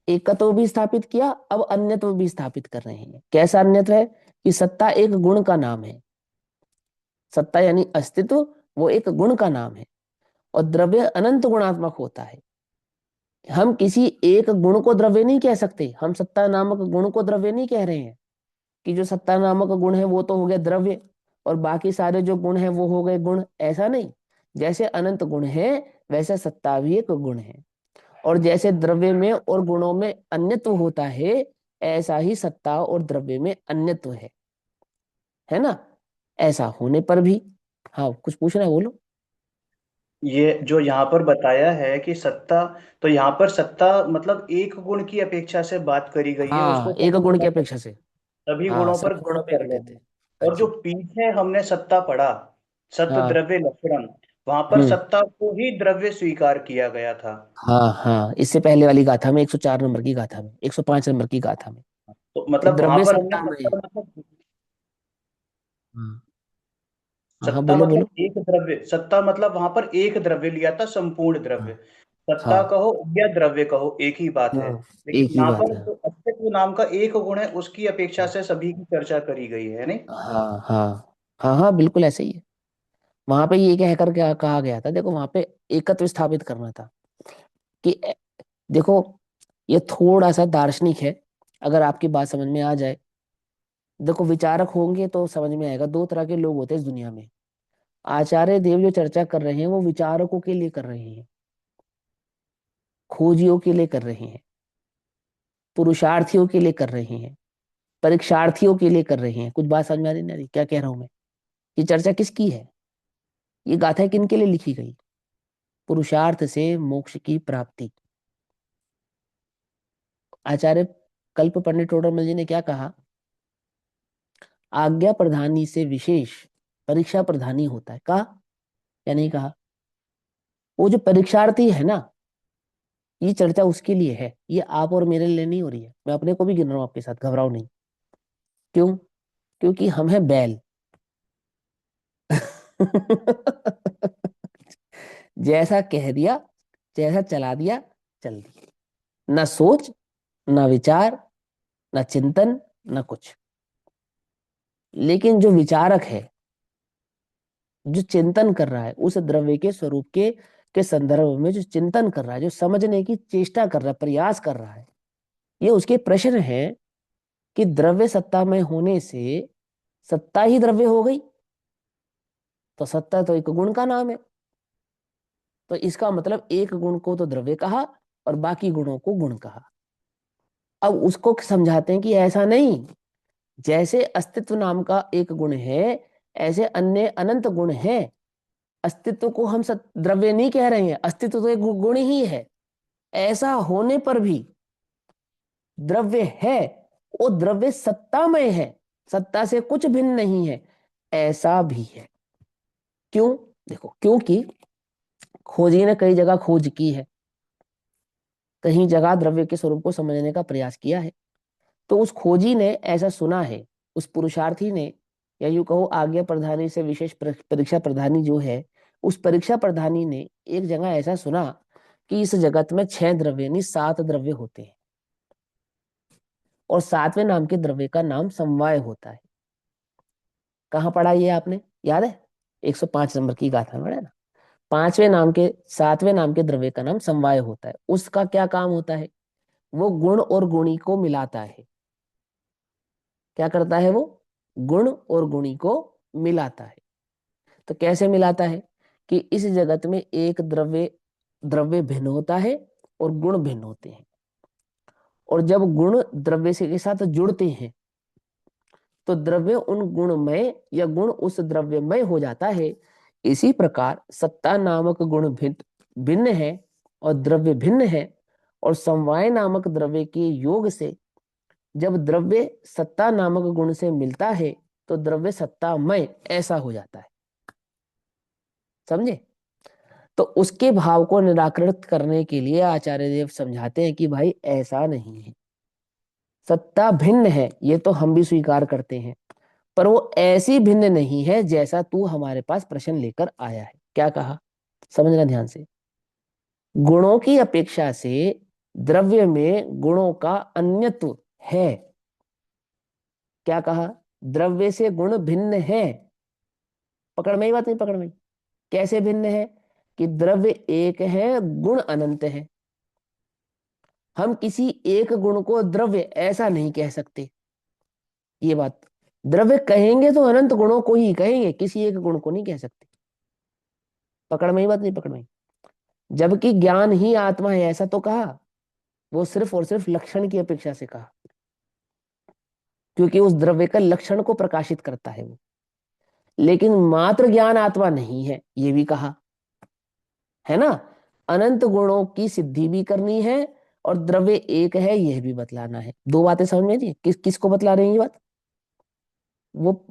Speaker 1: एकत्व भी स्थापित किया, अब अन्यत्व भी स्थापित कर रहे हैं। कैसा अन्यत्व है? कि सत्ता एक गुण का नाम है। सत्ता यानी अस्तित्व, वो एक गुण का नाम है। और द्रव्य अनंत गुणात्मक होता है। हम किसी एक गुण को द्रव्य नहीं कह सकते, हम सत्ता नामक गुण को द्रव्य नहीं कह रहे हैं कि जो सत्ता नामक गुण है वो तो हो गया द्रव्य और बाकी सारे जो गुण है वो हो गए गुण। ऐसा नहीं। जैसे अनंत गुण है वैसे सत्ता भी एक गुण है। और जैसे द्रव्य में और गुणों में अन्यत्व होता है, ऐसा ही सत्ता और द्रव्य में अन्यत्व है ना। ऐसा होने पर भी, हाँ कुछ पूछना है बोलो।
Speaker 5: ये जो यहाँ पर बताया है कि सत्ता, तो यहाँ पर सत्ता मतलब एक गुण की अपेक्षा से बात करी गई है,
Speaker 1: हाँ,
Speaker 5: उसको
Speaker 1: एक
Speaker 5: सभी
Speaker 1: गुण की
Speaker 5: गुणों पर,
Speaker 1: अपेक्षा से।
Speaker 5: सभी
Speaker 1: हाँ,
Speaker 5: गुणों पर
Speaker 1: सभी गुणों
Speaker 5: ग्रहण
Speaker 1: पे
Speaker 5: कर
Speaker 1: घटित है।
Speaker 5: लेना।
Speaker 1: हाँ
Speaker 5: और जो
Speaker 1: जी।
Speaker 5: पीछे हमने सत्ता पढ़ा, सत
Speaker 1: हाँ।
Speaker 5: द्रव्य लक्षणम, वहां पर
Speaker 1: हम्म।
Speaker 5: सत्ता को ही द्रव्य स्वीकार किया गया था।
Speaker 1: हाँ हाँ, इससे पहले वाली गाथा में, 104 नंबर की गाथा में, 105 नंबर की गाथा में,
Speaker 5: तो
Speaker 1: कि
Speaker 5: मतलब वहां
Speaker 1: द्रव्य
Speaker 5: पर हमने
Speaker 1: सत्ता में है।
Speaker 5: सत्ता मतलब,
Speaker 1: हाँ हाँ हाँ,
Speaker 5: सत्ता
Speaker 1: बोलो बोलो।
Speaker 5: मतलब एक द्रव्य, सत्ता मतलब वहां पर एक द्रव्य लिया था, संपूर्ण द्रव्य।
Speaker 1: हाँ
Speaker 5: सत्ता
Speaker 1: हाँ।
Speaker 5: कहो या द्रव्य कहो, एक ही बात है।
Speaker 1: एक
Speaker 5: लेकिन
Speaker 1: ही
Speaker 5: यहाँ
Speaker 1: बात
Speaker 5: पर
Speaker 1: है।
Speaker 5: जो अस्तित्व नाम का एक गुण है, उसकी अपेक्षा
Speaker 1: हाँ
Speaker 5: से सभी की चर्चा करी गई है नहीं।
Speaker 1: हाँ हाँ हाँ हाँ, बिल्कुल ऐसे ही है। वहां पे ये कह कर क्या कहा गया था, देखो वहां पे एकत्व स्थापित करना था कि देखो, ये थोड़ा सा दार्शनिक है, अगर आपकी बात समझ में आ जाए। देखो विचारक होंगे तो समझ में आएगा। दो तरह के लोग होते हैं इस दुनिया में। आचार्य देव जो चर्चा कर रहे हैं वो विचारकों के लिए कर रहे हैं, खोजियों के लिए कर रहे हैं, पुरुषार्थियों के लिए कर रहे हैं, परीक्षार्थियों के लिए कर रहे हैं। कुछ बात समझ में आ रही क्या कह रहा हूं मैं? ये चर्चा किसकी है? ये गाथा किन के लिए लिखी गई? पुरुषार्थ से मोक्ष की प्राप्ति। आचार्य कल्प पंडित टोडरमल जी ने क्या कहा? आज्ञा प्रधानी से विशेष परीक्षा प्रधानी होता है। कहा या नहीं कहा? वो जो परीक्षार्थी है ना, ये चर्चा उसके लिए है। ये आप और मेरे लिए नहीं हो रही है। मैं अपने को भी गिन रहा हूँ आपके साथ, घबराओ नहीं। क्यों? क्योंकि हम हैं बैल। जैसा कह दिया, जैसा चला दिया, चल दिया। ना सोच, ना विचार, ना चिंतन, ना कुछ। लेकिन जो विचारक है, जो चिंतन कर रहा है उस द्रव्य के स्वरूप के संदर्भ में, जो चिंतन कर रहा है, जो समझने की चेष्टा कर रहा है, प्रयास कर रहा है, ये उसके प्रश्न है कि द्रव्य सत्ता में होने से सत्ता ही द्रव्य हो गई, तो सत्ता तो एक गुण का नाम है। तो इसका मतलब एक गुण को तो द्रव्य कहा और बाकी गुणों को गुण कहा। अब उसको समझाते हैं कि ऐसा नहीं। जैसे अस्तित्व नाम का एक गुण है, ऐसे अन्य अनंत गुण हैं। अस्तित्व को हम द्रव्य नहीं कह रहे हैं, अस्तित्व तो एक गुण ही है। ऐसा होने पर भी द्रव्य है, वो द्रव्य सत्तामय है, सत्ता से कुछ भिन्न नहीं है, ऐसा भी है। क्यों? देखो, क्योंकि खोजी ने कई जगह खोज की है, कहीं जगह द्रव्य के स्वरूप को समझने का प्रयास किया है। तो उस खोजी ने ऐसा सुना है, उस पुरुषार्थी ने, या यूं कहो आज्ञा प्रधानी से विशेष परीक्षा प्रधानी जो है, उस परीक्षा प्रधानी ने एक जगह ऐसा सुना कि इस जगत में 6 द्रव्य यानी 7 द्रव्य होते हैं और 7वें नाम के द्रव्य का नाम समवाय होता है। कहाँ पढ़ा ये आपने? याद है? 105 नंबर की गाथा में है ना। 7वें नाम के द्रव्य का नाम समवाय होता है। उसका क्या काम होता है? वो गुण और गुणी को मिलाता है। क्या करता है वो? गुण और गुणी को मिलाता है। तो कैसे मिलाता है? कि इस जगत में एक द्रव्य द्रव्य भिन्न होता है और गुण भिन्न होते हैं, और जब गुण द्रव्य से के साथ जुड़ते हैं तो द्रव्य उन गुणमय या गुण उस द्रव्यमय हो जाता है। इसी प्रकार सत्ता नामक गुण भिन्न भिन्न है और द्रव्य भिन्न है, और समवाय नामक द्रव्य के योग से जब द्रव्य सत्ता नामक गुण से मिलता है तो द्रव्य सत्तामय ऐसा हो जाता है। समझे? तो उसके भाव को निराकृत करने के लिए आचार्य देव समझाते हैं कि भाई ऐसा नहीं है, सत्ता भिन्न है, ये तो हम भी स्वीकार करते हैं, पर वो ऐसी भिन्न नहीं है जैसा तू हमारे पास प्रश्न लेकर आया है। क्या कहा? समझना ध्यान से। गुणों की अपेक्षा से द्रव्य में गुणों का अन्यत्व है। क्या कहा? द्रव्य से गुण भिन्न है। पकड़ में ही बात? नहीं पकड़ में? कैसे भिन्न है? कि द्रव्य एक है, गुण अनंत है। हम किसी एक गुण को द्रव्य ऐसा नहीं कह सकते। ये बात, द्रव्य कहेंगे तो अनंत गुणों को ही कहेंगे, किसी एक गुण को नहीं कह सकते। पकड़ में ही बात? नहीं पकड़ में? जबकि ज्ञान ही आत्मा है ऐसा तो कहा, वो सिर्फ और सिर्फ लक्षण की अपेक्षा से कहा, क्योंकि उस द्रव्य का लक्षण को प्रकाशित करता है वो। लेकिन मात्र ज्ञान आत्मा नहीं है ये भी कहा है ना। अनंत गुणों की सिद्धि भी करनी है और द्रव्य एक है यह भी बतलाना है। दो बातें समझ में आती है? किसको बतला रहे हैं ये बात?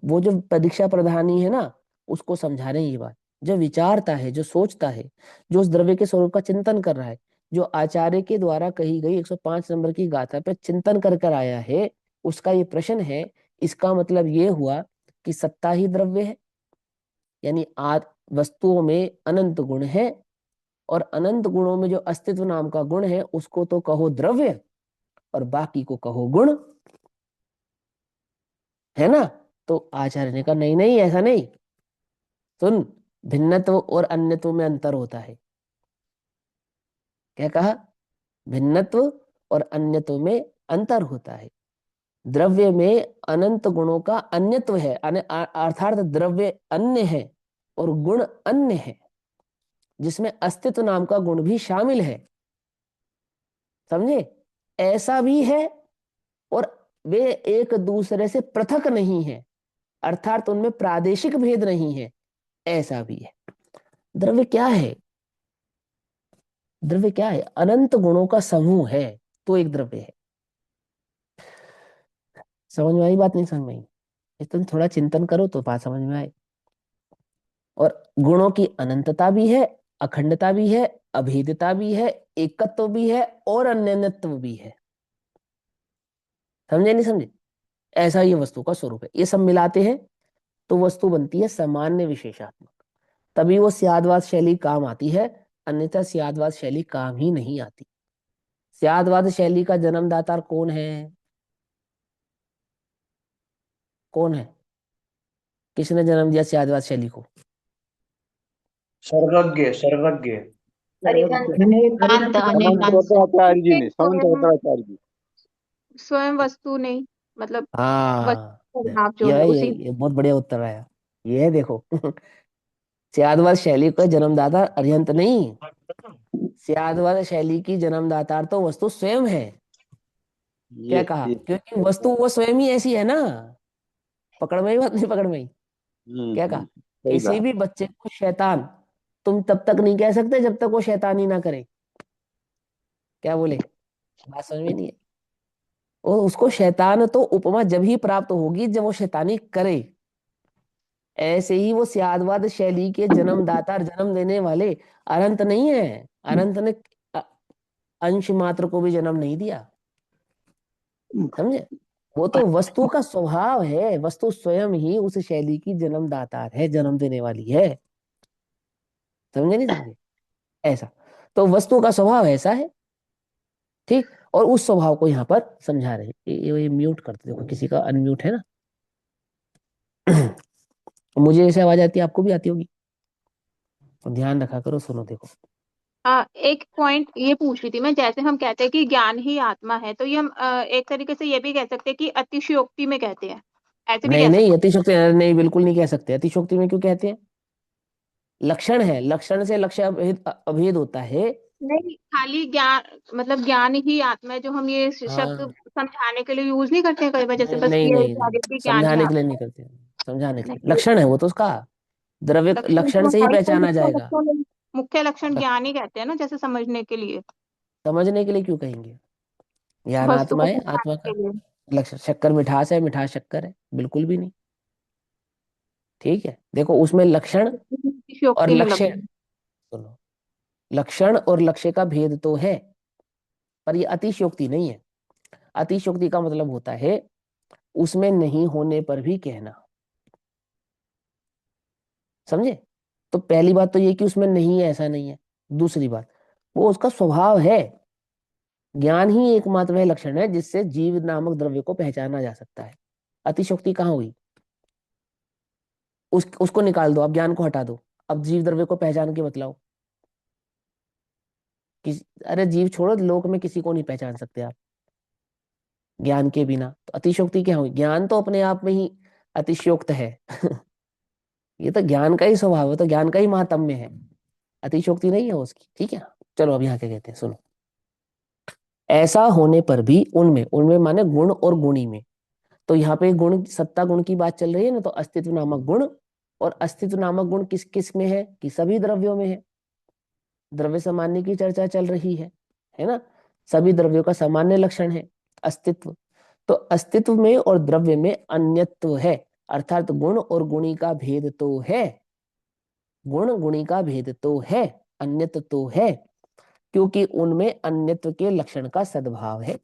Speaker 1: वो जो परीक्षा प्रधानी है ना, उसको समझा रहे हैं ये बात। जो विचारता है, जो सोचता है, जो उस द्रव्य के स्वरूप का चिंतन कर रहा है, जो आचार्य के द्वारा कही गई 105 नंबर की गाथा पे चिंतन कर कर आया है, उसका ये प्रश्न है। इसका मतलब ये हुआ कि सत्ता ही द्रव्य है, यानी वस्तुओं में अनंत गुण है, और अनंत गुणों में जो अस्तित्व नाम का गुण है उसको तो कहो द्रव्य और बाकी को कहो गुण, है ना। तो आचार्य ने कहा नहीं नहीं ऐसा नहीं, सुन, भिन्नत्व और अन्यत्व में अंतर होता है। क्या कहा? भिन्नत्व और अन्यत्व में अंतर होता है। द्रव्य में अनंत गुणों का अन्यत्व है, अर्थात द्रव्य अन्य है और गुण अन्य है, जिसमें अस्तित्व नाम का गुण भी शामिल है। समझे? ऐसा भी है, और वे एक दूसरे से पृथक नहीं है, अर्थात उनमें प्रादेशिक भेद नहीं है, ऐसा भी है। द्रव्य क्या है? द्रव्य क्या है? अनंत गुणों का समूह है, तो एक द्रव्य है। समझ में आई बात? नहीं समझ में आई? इस तुम थोड़ा चिंतन करो तो बात समझ में आए। और गुणों की अनंतता भी है, अखंडता भी है, अभेदता भी है, एकत्व भी है और अन्यत्व भी है। समझे नहीं समझे? ऐसा ये वस्तु का स्वरूप है। ये सब मिलाते हैं तो वस्तु बनती है सामान्य विशेषात्मक। तभी वो स्यादवाद शैली काम आती है, अन्यथा स्यादवाद शैली काम ही नहीं आती। स्यादवाद शैली का जन्मदाता कौन है? कौन है? किसने जन्म दिया स्यादवाद शैली को?
Speaker 5: सर्वज्ञ सर्वज्ञ।
Speaker 2: अनेकांत
Speaker 6: समन
Speaker 2: अनेकांत
Speaker 6: श्रोताचार्य जी ने, समन
Speaker 2: स्वयं
Speaker 6: श्रोताचार्य जी।
Speaker 2: स्वयं वस्तु नहीं, मतलब
Speaker 1: हाँ,
Speaker 2: वस्तु भाव जो
Speaker 1: यह
Speaker 2: है
Speaker 1: ये,
Speaker 2: उसी।
Speaker 1: ये बहुत बढ़िया उत्तर आया। ये है देखो स्यादवाद शैली का जन्मदाता अरिहंत नहीं, स्यादवाद शैली की जन्मदाता तो वस्तु स्वयं है। क्या कहा?
Speaker 6: ये
Speaker 1: क्योंकि वस्तु वो स्वयं ही ऐसी है ना। पकड़ में ही बात? नहीं पकड़ में ही? क्या कहा?
Speaker 6: सही
Speaker 1: किसी
Speaker 6: कहा।
Speaker 1: भी बच्चे को शैतान तुम तब तक नहीं कह सकते जब तक वो शैतानी ना करे। क्या बोले? बात समझ में नहीं है? और उसको शैतान तो उपमा जब ही प्राप्त होगी जब वो शैतानी करे। ऐसे ही वो स्यादवाद शैली के जन्मदाता और जन्म देने वाले अनंत नहीं है। अनंत ने अ- अंश मात्र को भी जन्म नहीं दिया। समझे? वो तो वस्तु का स्वभाव है, वस्तु स्वयं ही उस शैली की जन्मदाता है, जन्म देने वाली है। समझे नहीं समझे? ऐसा तो वस्तु का स्वभाव ऐसा है। ठीक, और उस स्वभाव को यहाँ पर समझा रहे हैं। ये म्यूट करते देखो, किसी का अनम्यूट है ना मुझे ऐसे आवाज आती है, आपको भी आती होगी, तो ध्यान रखा करो, सुनो देखो।
Speaker 2: एक पॉइंट ये पूछ रही थी मैं, जैसे हम कहते हैं कि ज्ञान ही आत्मा है, तो ये हम एक तरीके से ये भी कह सकते हैं कि अतिशयोक्ति में कहते हैं, ऐसे भी
Speaker 1: नहीं
Speaker 2: कह
Speaker 1: नहीं,
Speaker 2: सकते
Speaker 1: अतिशोक्ति नहीं, बिल्कुल नहीं कह सकते। अतिशोक्ति में क्यों कहते हैं? लक्षण है, लक्षण से लक्ष्य अभेद अभेद होता है।
Speaker 2: हैं। नहीं, खाली ज्ञान मतलब ज्ञान ही आत्मा है, जो हम ये शब्द
Speaker 1: हाँ,
Speaker 2: समझाने के लिए यूज नहीं करते हैं कई बार, जैसे
Speaker 1: नहीं
Speaker 2: बस
Speaker 1: नहीं
Speaker 2: ये
Speaker 1: नहीं
Speaker 2: कह
Speaker 1: नहीं,
Speaker 2: देते हैं ज्ञान ही
Speaker 1: समझाने के लिए
Speaker 2: आत्मा
Speaker 1: नहीं करते, समझाने के
Speaker 2: है।
Speaker 1: लिए।
Speaker 2: नहीं,
Speaker 1: लक्षण है वो तो उसका, द्रव्य
Speaker 2: लक्षण
Speaker 1: लक्षण
Speaker 2: तो
Speaker 1: से ही
Speaker 2: है ही, पर
Speaker 1: पहचाना
Speaker 2: मुख्य
Speaker 1: जाएगा।
Speaker 2: लक्षण मुख्य लक्षण
Speaker 1: लक-
Speaker 2: ज्ञान ही कहते हैं ना, जैसे समझने के लिए,
Speaker 1: समझने के लिए क्यों कहेंगे? ज्ञान
Speaker 2: वस्तु
Speaker 1: आत्मा
Speaker 2: को
Speaker 1: है, आत्मा
Speaker 2: पहचानने
Speaker 1: का
Speaker 2: के लिए।
Speaker 1: लक्षण। शक्कर मिठास है, मिठास शक्कर है, बिल्कुल भी नहीं। ठीक है, देखो उसमें लक्षण और
Speaker 2: अतिशयोक्ति में
Speaker 1: लक्ष्य,
Speaker 2: लगे।
Speaker 1: सुनो, लक्षण और लक्ष्य का भेद तो है, पर ये अतिशयोक्ति नहीं है। अतिशयोक्ति का मतलब होता है उसमें नहीं होने पर भी कहना। समझे? तो पहली बात तो ये कि उसमें नहीं है, ऐसा नहीं है। दूसरी बात, वो उसका स्वभाव है। ज्ञान ही एकमात्र वह लक्षण है जिससे जीव नामक द्रव्य को पहचाना जा सकता है। अतिशयोक्ति कहाँ हुई? उसको निकाल दो, अब ज्ञान को हटा दो, अब जीव द्रव्य को पहचान के बतलाओ। अरे जीव छोड़ो, लोक में किसी को नहीं पहचान सकते आप ज्ञान के बिना। तो अतिशयोक्ति क्या हुई? ज्ञान तो अपने आप में ही अतिशयोक्त है। ये तो ज्ञान का ही स्वभाव है, तो ज्ञान का ही महात्म्य है, अतिशयोक्ति नहीं है उसकी। ठीक है, चलो अब यहाँ क्या कहते हैं, सुनो। ऐसा होने पर भी उनमें, उनमें माने गुण और गुणी में। तो यहाँ पे गुण, सत्ता गुण की बात चल रही है ना, तो अस्तित्व नामक गुण, और अस्तित्व नामक गुण किस किस में है? कि सभी द्रव्यों में है। द्रव्य सामान्य की चर्चा चल रही है ना? सभी द्रव्यों का सामान्य लक्षण है अस्तित्व। तो अस्तित्व में और द्रव्य में अन्यत्व है, अर्थात गुण और गुणी का भेद तो है। गुण गुणी का भेद तो है, अन्यत्व तो है, क्योंकि उनमें अन्यत्व के लक्षण का सद्भाव है।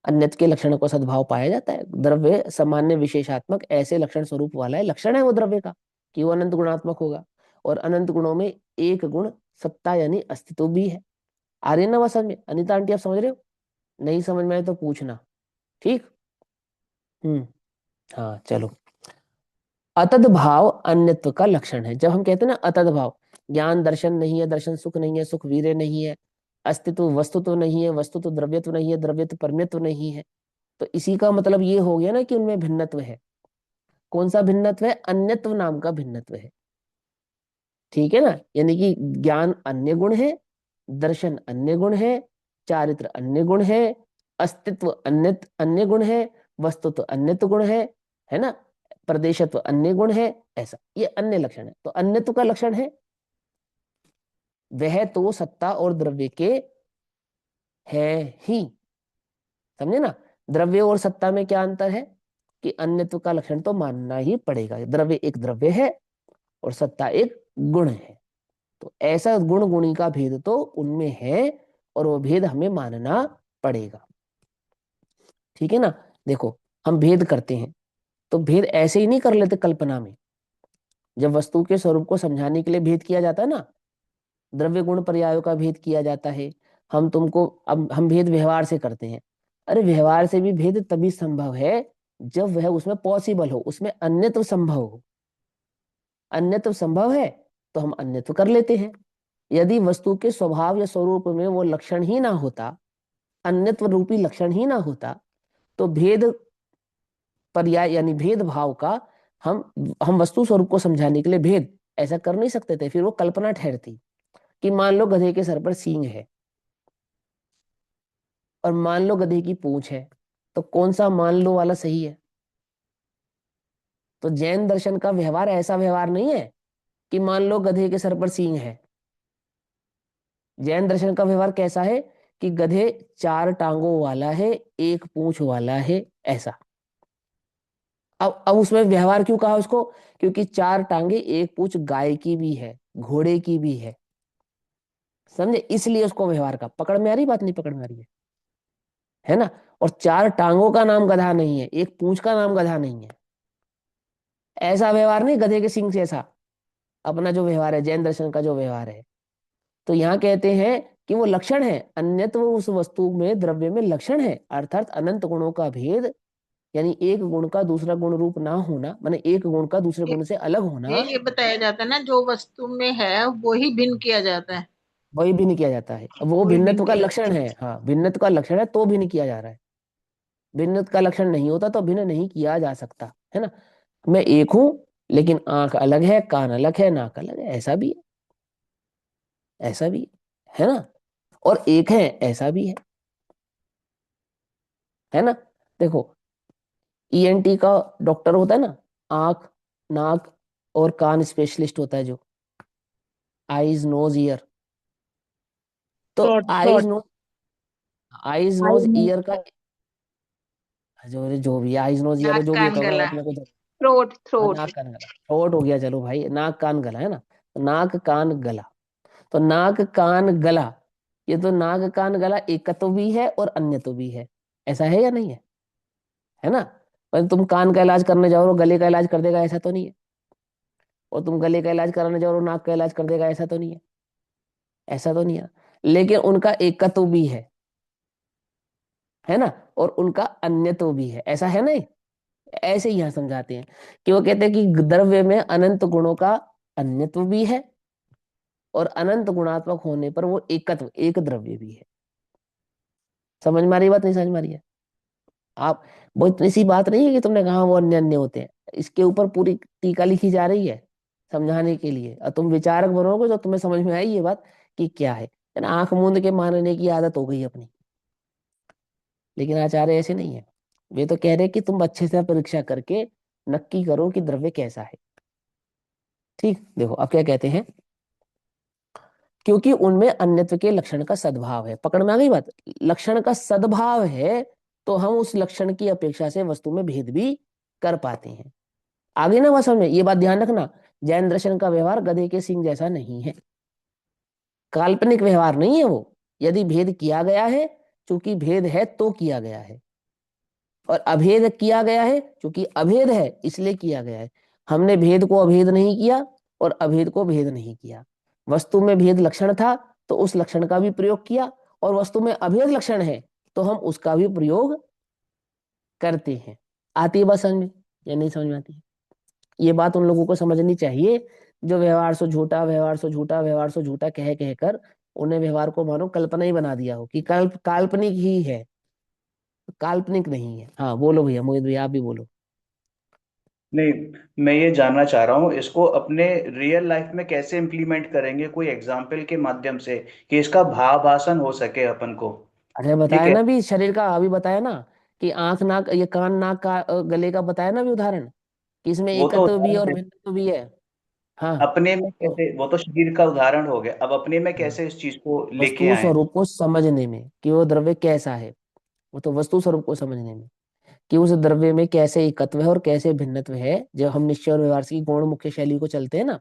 Speaker 1: अन्यत्व के लक्षणों का सद्भाव पाया जाता है। द्रव्य सामान्य विशेषात्मक ऐसे लक्षण स्वरूप वाला है, लक्षण है वो द्रव्य का, कि वो अनंत गुणात्मक होगा। और अनंत गुणों में एक गुण सत्ता यानी अस्तित्व भी है। आ रही है ना बात समझ में? अनिता आंटी, आप समझ रहे हो? नहीं समझ में आए तो पूछना। ठीक। हम्म। हाँ चलो। अतद भाव अन्यत्व का लक्षण है। जब हम कहते हैं ना अतद भाव, ज्ञान दर्शन नहीं है, दर्शन सुख नहीं है, सुख वीर्य नहीं है, अस्तित्व वस्तु तो नहीं है, वस्तु तो द्रव्य तो नहीं है, द्रव्य तो परम्यत्व नहीं है, तो इसी का मतलब ये हो गया ना कि उनमें भिन्नत्व है। कौन सा भिन्नत्व है? अन्यत्व नाम का भिन्नत्व है। ठीक है ना? यानी कि ज्ञान अन्य गुण है, दर्शन अन्य गुण है, चारित्र अन्य गुण है, अस्तित्व अन्य अन्य गुण है, वस्तु तो अन्यत्व गुण है ना? प्रदेशत्व अन्य गुण है। ऐसा ये अन्य लक्षण है। तो अन्यत्व का लक्षण है वह तो सत्ता और द्रव्य के है ही। समझे ना? द्रव्य और सत्ता में क्या अंतर है? कि अन्यत्व का लक्षण तो मानना ही पड़ेगा। द्रव्य एक द्रव्य है और सत्ता एक गुण है। तो ऐसा गुण गुणी का भेद तो उनमें है, और वो भेद हमें मानना पड़ेगा। ठीक है ना? देखो, हम भेद करते हैं तो भेद ऐसे ही नहीं कर लेते कल्पना में। जब वस्तु के स्वरूप को समझाने के लिए भेद किया जाता है ना, द्रव्य गुण पर्यायों का भेद किया जाता है। हम तुमको, अब हम भेद व्यवहार से करते हैं। अरे व्यवहार से भी भेद तभी संभव है जब वह उसमें पॉसिबल हो, उसमें अन्यत्व संभव हो। अन्यत्व संभव है तो हम अन्यत्व कर लेते हैं। यदि वस्तु के स्वभाव या स्वरूप में वो लक्षण ही ना होता, अन्यत्व रूपी लक्षण ही ना होता, तो भेद पर्याय यानी भेद भाव का हम वस्तु स्वरूप को समझाने के लिए भेद ऐसा कर नहीं सकते थे। फिर वो कल्पना ठहरती। कि मान लो गधे के सर पर सींग है और मान लो गधे की पूंछ है, तो कौन सा मान लो वाला सही है? तो जैन दर्शन का व्यवहार ऐसा व्यवहार नहीं है कि मान लो गधे के सर पर सींग है। जैन दर्शन का व्यवहार कैसा है? कि गधे चार टांगों वाला है, एक पूंछ वाला है, ऐसा। अब उसमें व्यवहार क्यों कहा उसको? क्योंकि चार टांगे एक पूंछ गाय की भी है, घोड़े की भी है। समझे? इसलिए उसको व्यवहार का। पकड़ में आ रही बात? नहीं पकड़ में आ रही है ना? और चार टांगों का नाम गधा नहीं है, एक पूंछ का नाम गधा नहीं है। ऐसा व्यवहार नहीं गधे के सिंग से, ऐसा अपना जो व्यवहार है, जैन दर्शन का जो व्यवहार है। तो यहाँ कहते हैं कि वो लक्षण है, अन्यत्व उस वस्तु में द्रव्य में लक्षण है, अर्थात अनंत गुणों का भेद, यानी एक गुण का दूसरा गुण रूप ना होना, माने एक गुण का दूसरे
Speaker 6: ये
Speaker 1: गुण से अलग होना।
Speaker 6: ये बताया जाता है ना, जो वस्तु में है वो ही भिन्न किया जाता है।
Speaker 1: वही भी नहीं किया जाता है। वो
Speaker 3: कोई भी
Speaker 1: भिन्नत्व का
Speaker 3: नहीं।
Speaker 1: लक्षण है, हाँ भिन्नत्व का लक्षण है तो भी नहीं किया जा रहा है। भिन्नत्व का लक्षण नहीं होता तो भिन्न नहीं किया जा सकता, है ना। मैं एक हूं लेकिन आंख अलग है, कान अलग है, नाक अलग है, ऐसा भी है, ऐसा भी है ना। और एक है, ऐसा भी है ना। देखो ईएनटी का डॉक्टर होता है ना, आंख नाक और कान स्पेशलिस्ट होता है जो, आईज नोज ईयर। तो
Speaker 3: throat
Speaker 1: eyes
Speaker 3: throat
Speaker 1: nose, eyes nose ear का जो भी आईज नोज ईयर
Speaker 2: नाक
Speaker 1: जो भी
Speaker 2: कान
Speaker 1: होता होगा,
Speaker 2: गला,
Speaker 1: अपने को
Speaker 2: थ्रोट
Speaker 1: हाँ,
Speaker 2: थ्रोट।
Speaker 1: नाक कान गला थ्रोट हो गया, चलो भाई नाक कान गला है ना। तो नाक कान गला, तो नाक कान गला, ये तो नाक कान गला एक तो भी है और अन्य तो भी है, ऐसा है या नहीं है ना। पर तुम कान का इलाज करने जाओ गले का इलाज कर देगा, ऐसा तो नहीं है। और तुम गले का इलाज कराने जाओ नाक का इलाज कर देगा, ऐसा तो नहीं है, ऐसा तो नहीं है। लेकिन उनका एक तो भी है ना, और उनका अन्य तो भी है, ऐसा है नहीं। ऐसे ही यहाँ समझाते हैं कि वो कहते हैं कि द्रव्य में अनंत गुणों का अन्यत्व भी है, और अनंत गुणात्मक होने पर वो एकत्व एक द्रव्य भी है। समझ में आ रही बात, नहीं समझ में आ रही है आप। वो इतनी सी बात नहीं है कि तुमने कहा वो अन्य अन्य होते हैं, इसके ऊपर पूरी टीका लिखी जा रही है समझाने के लिए, और तुम विचारक बनोगे तो तुम्हें समझ में आई ये बात कि क्या है ना। आंख मूंद के मानने की आदत हो गई अपनी। लेकिन आचार्य ऐसे नहीं है, वे तो कह रहे कि तुम अच्छे से परीक्षा करके नक्की करो कि द्रव्य कैसा है। ठीक, देखो अब क्या कहते हैं, क्योंकि उनमें अन्यत्व के लक्षण का सद्भाव है। पकड़ में आ गई बात, लक्षण का सद्भाव है तो हम उस लक्षण की अपेक्षा से वस्तु में भेद भी कर पाते हैं। आगे ना बात समझ में, ये बात ध्यान रखना, जैन दर्शन का व्यवहार गधे के सींग जैसा नहीं है, काल्पनिक व्यवहार नहीं है वो। यदि भेद किया गया है, चूंकि भेद है तो किया गया है, और अभेद किया गया है क्योंकि अभेद है इसलिए किया गया है। हमने भेद को अभेद नहीं किया और अभेद को भेद नहीं किया। वस्तु में भेद लक्षण था तो उस लक्षण का भी प्रयोग किया, और वस्तु में अभेद लक्षण है तो हम उसका भी प्रयोग करते हैं। आती है बात समझ में या नहीं समझ में आती है। ये बात उन लोगों को समझनी चाहिए जो व्यवहार सो झूठा, व्यवहार सो झूठा, व्यवहार सो झूठा कह कह कर उन्हें व्यवहार को मानो कल्पना ही बना दिया हो कि काल्पनिक ही है, काल्पनिक नहीं है। हाँ बोलो भैया, मोहित भैया आप भी बोलो।
Speaker 5: नहीं, मैं ये जानना चाह रहा हूँ इसको अपने रियल लाइफ में कैसे इम्प्लीमेंट करेंगे, कोई एग्जाम्पल के माध्यम से कि इसका भावाभासन हो सके अपन को।
Speaker 1: अरे
Speaker 5: ये
Speaker 1: बताया ना
Speaker 5: कैसे?
Speaker 1: भी शरीर का, अभी बताया ना कि आंख नाक ये कान नाक का गले का बताया ना भी उदाहरण, कि इसमें
Speaker 5: वो तो
Speaker 1: एकत्व भी
Speaker 5: उदाहरण
Speaker 1: और
Speaker 5: है।
Speaker 1: भिन्नत्व भी है। हाँ
Speaker 5: अपने में
Speaker 1: तो
Speaker 5: कैसे, वो तो शरीर का उदाहरण हो गया, अब अपने में
Speaker 1: हाँ,
Speaker 5: कैसे इस चीज को लेके
Speaker 1: वस्तु
Speaker 5: आए?
Speaker 1: स्वरूप को समझने में कि वो द्रव्य कैसा है, वो तो वस्तु स्वरूप को समझने में कि उस द्रव्य में कैसे एकत्व है और कैसे भिन्नत्व है। जब हम निश्चय और व्यवहार की गौण मुख्य शैली को चलते हैं ना,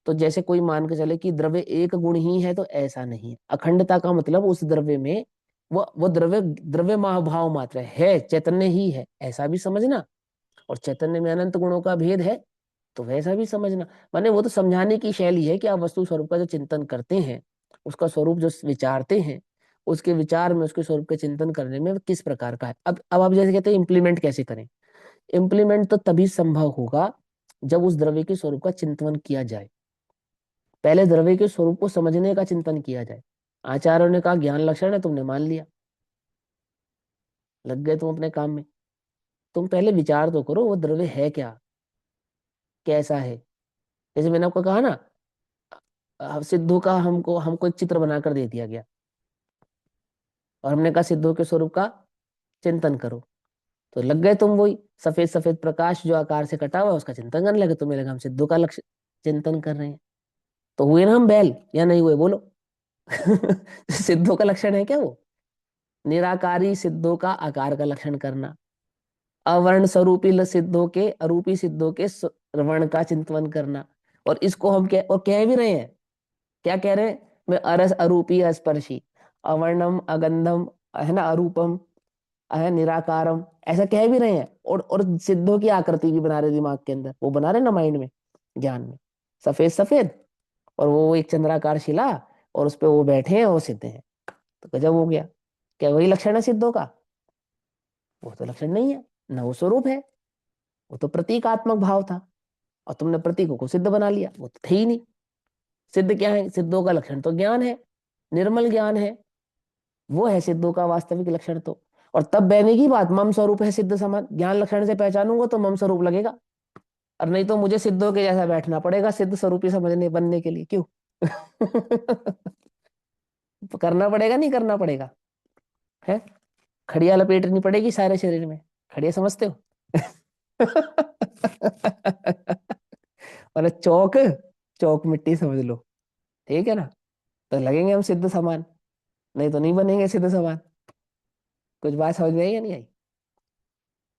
Speaker 1: तो जैसे कोई मान के चले कि द्रव्य एक गुण ही है, तो ऐसा नहीं है। अखंडता का मतलब उस द्रव्य में वो द्रव्य द्रव्य महाभाव मात्र है, चैतन्य ही है, ऐसा भी समझना। और चैतन्य में अनंत गुणों का भेद है तो वैसा भी समझना। माने वो तो समझाने की शैली है कि आप वस्तु स्वरूप का जो चिंतन करते हैं, उसका स्वरूप जो विचारते हैं, उसके विचार में उसके स्वरूप के चिंतन करने में किस प्रकार का है। अब आप जैसे कहते हैं इम्प्लीमेंट कैसे करें, इम्प्लीमेंट तो तभी संभव होगा जब उस द्रव्य के स्वरूप का चिंतन किया जाए। पहले द्रव्य के स्वरूप को समझने का चिंतन किया जाए। आचार्यों ने कहा ज्ञान लक्षण है, तुमने मान लिया, लग गए तुम अपने काम में। तुम पहले विचार तो करो वो द्रव्य है क्या, कैसा है। जैसे मैंने आपको कहा ना, सिद्धू का हमको एक चित्र बनाकर दे दिया गया, और हमने कहा सिद्धू के स्वरूप का चिंतन करो। तो लग गए तुम वही सफेद सफेद प्रकाश जो आकार से कटा हुआ है उसका चिंतन करने लगे, तुम्हें लगा हम सिद्धू का लक्ष्य चिंतन कर रहे हैं। तो हुए ना हम बैल या नहीं हुए बोलो। सिद्धों का लक्षण है क्या वो, निराकारी सिद्धों का आकार का लक्षण करना, अवर्ण स्वरूपी सिद्धों के अरूपी सिद्धों के वर्ण का चिंतन करना। और इसको हम और कह भी रहे हैं, क्या कह रहे हैं, मैं अरस अरूपी अस्पर्शी अवर्णम अगंधम, है ना, अरूपम, है निराकारम, ऐसा कह भी रहे हैं। और सिद्धों की आकृति भी बना रहे दिमाग के अंदर, वो बना रहे ना माइंड में, ज्ञान में, सफेद सफेद, और वो एक चंद्राकार शिला, और उस पे वो बैठे हैं वो सिद्ध हैं। तो गजब हो गया। क्या वही लक्षण है सिद्धों का? वो तो लक्षण नहीं है, ना वो स्वरूप है, वो तो प्रतीकात्मक भाव था। और तुमने प्रतीकों को सिद्ध बना लिया, वो तो थे ही नहीं। सिद्ध क्या है, सिद्धों का लक्षण तो ज्ञान है। निर्मल ज्ञान है, वो है सिद्धों का वास्तविक लक्षण तो। और तब बहनेगी बात, मम स्वरूप है सिद्ध समान, ज्ञान लक्षण से पहचानूंगा तो मम स्वरूप लगेगा, और नहीं तो मुझे सिद्धों के जैसा बैठना पड़ेगा सिद्ध स्वरूपी समझने बनने के लिए, क्यों? तो करना पड़ेगा, नहीं करना पड़ेगा? है, खड़िया लपेटनी पड़ेगी सारे शरीर में, खड़िया समझते हो? मतलब चौक, चौक मिट्टी समझ लो, ठीक है ना? तो लगेंगे हम सिद्ध समान, नहीं तो नहीं बनेंगे सिद्ध समान। कुछ बात समझ में आई या नहीं आई?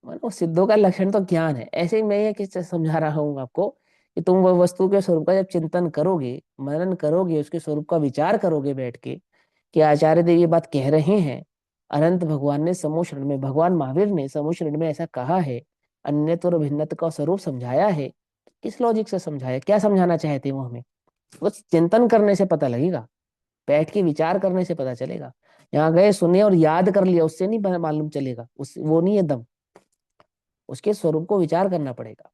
Speaker 1: मानो सिद्धों का लक्षण तो ज्ञान है। ऐसे ही मैं ये किससे समझा रहा हूँ आपको कि तुम वो वस्तु के स्वरूप का जब चिंतन करोगे, मनन करोगे, उसके स्वरूप का विचार करोगे बैठ के, कि आचार्य देव ये बात कह रहे हैं, अनंत भगवान ने समूह शरण में, भगवान महावीर ने समूह शरण में ऐसा कहा है, अन्यत्र और भिन्नत का स्वरूप समझाया है। किस लॉजिक से समझाया, क्या समझाना चाहते हैं वो हमें? बस चिंतन करने से पता लगेगा, बैठ के विचार करने से पता चलेगा। यहाँ गए, सुने और याद कर लिया, उससे नहीं मालूम चलेगा, उस वो नहीं है दम, उसके स्वरूप को विचार करना पड़ेगा।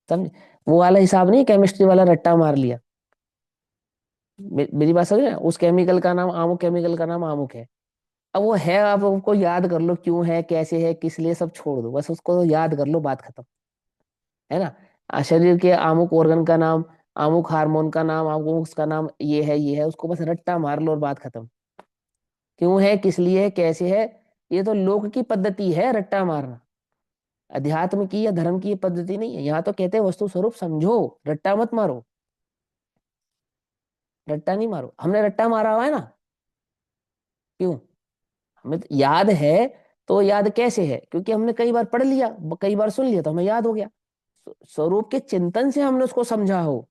Speaker 1: समझ? वो वाला हिसाब नहीं, केमिस्ट्री वाला रट्टा मार लिया। मेरी बात समझ रहे हैं? उस केमिकल का नाम अमुक, केमिकल का नाम अमुक है, अब वो है, आप उसको याद कर लो, क्यों है, कैसे है, किस लिए, सब छोड़ दो, बस उसको याद कर लो, बात खत्म। है ना? शरीर के अमुक ऑर्गन का नाम, अमुक हार्मोन का नाम, अमुक उसका नाम, ये है, ये है, उसको बस रट्टा मार लो और बात खत्म। क्यों है, किस लिए है, कैसे है, ये तो लोक की पद्धति है रट्टा मारना, अध्यात्म की या धर्म की ये पद्धति नहीं है। यहाँ तो कहते हैं वस्तु स्वरूप समझो, रट्टा मत मारो। रट्टा नहीं मारो, हमने रट्टा मारा हुआ है ना, क्यों? हमें तो याद है, तो याद कैसे है? क्योंकि हमने कई बार पढ़ लिया, कई बार सुन लिया, तो हमें याद हो गया। स्वरूप के चिंतन से हमने उसको समझा हो,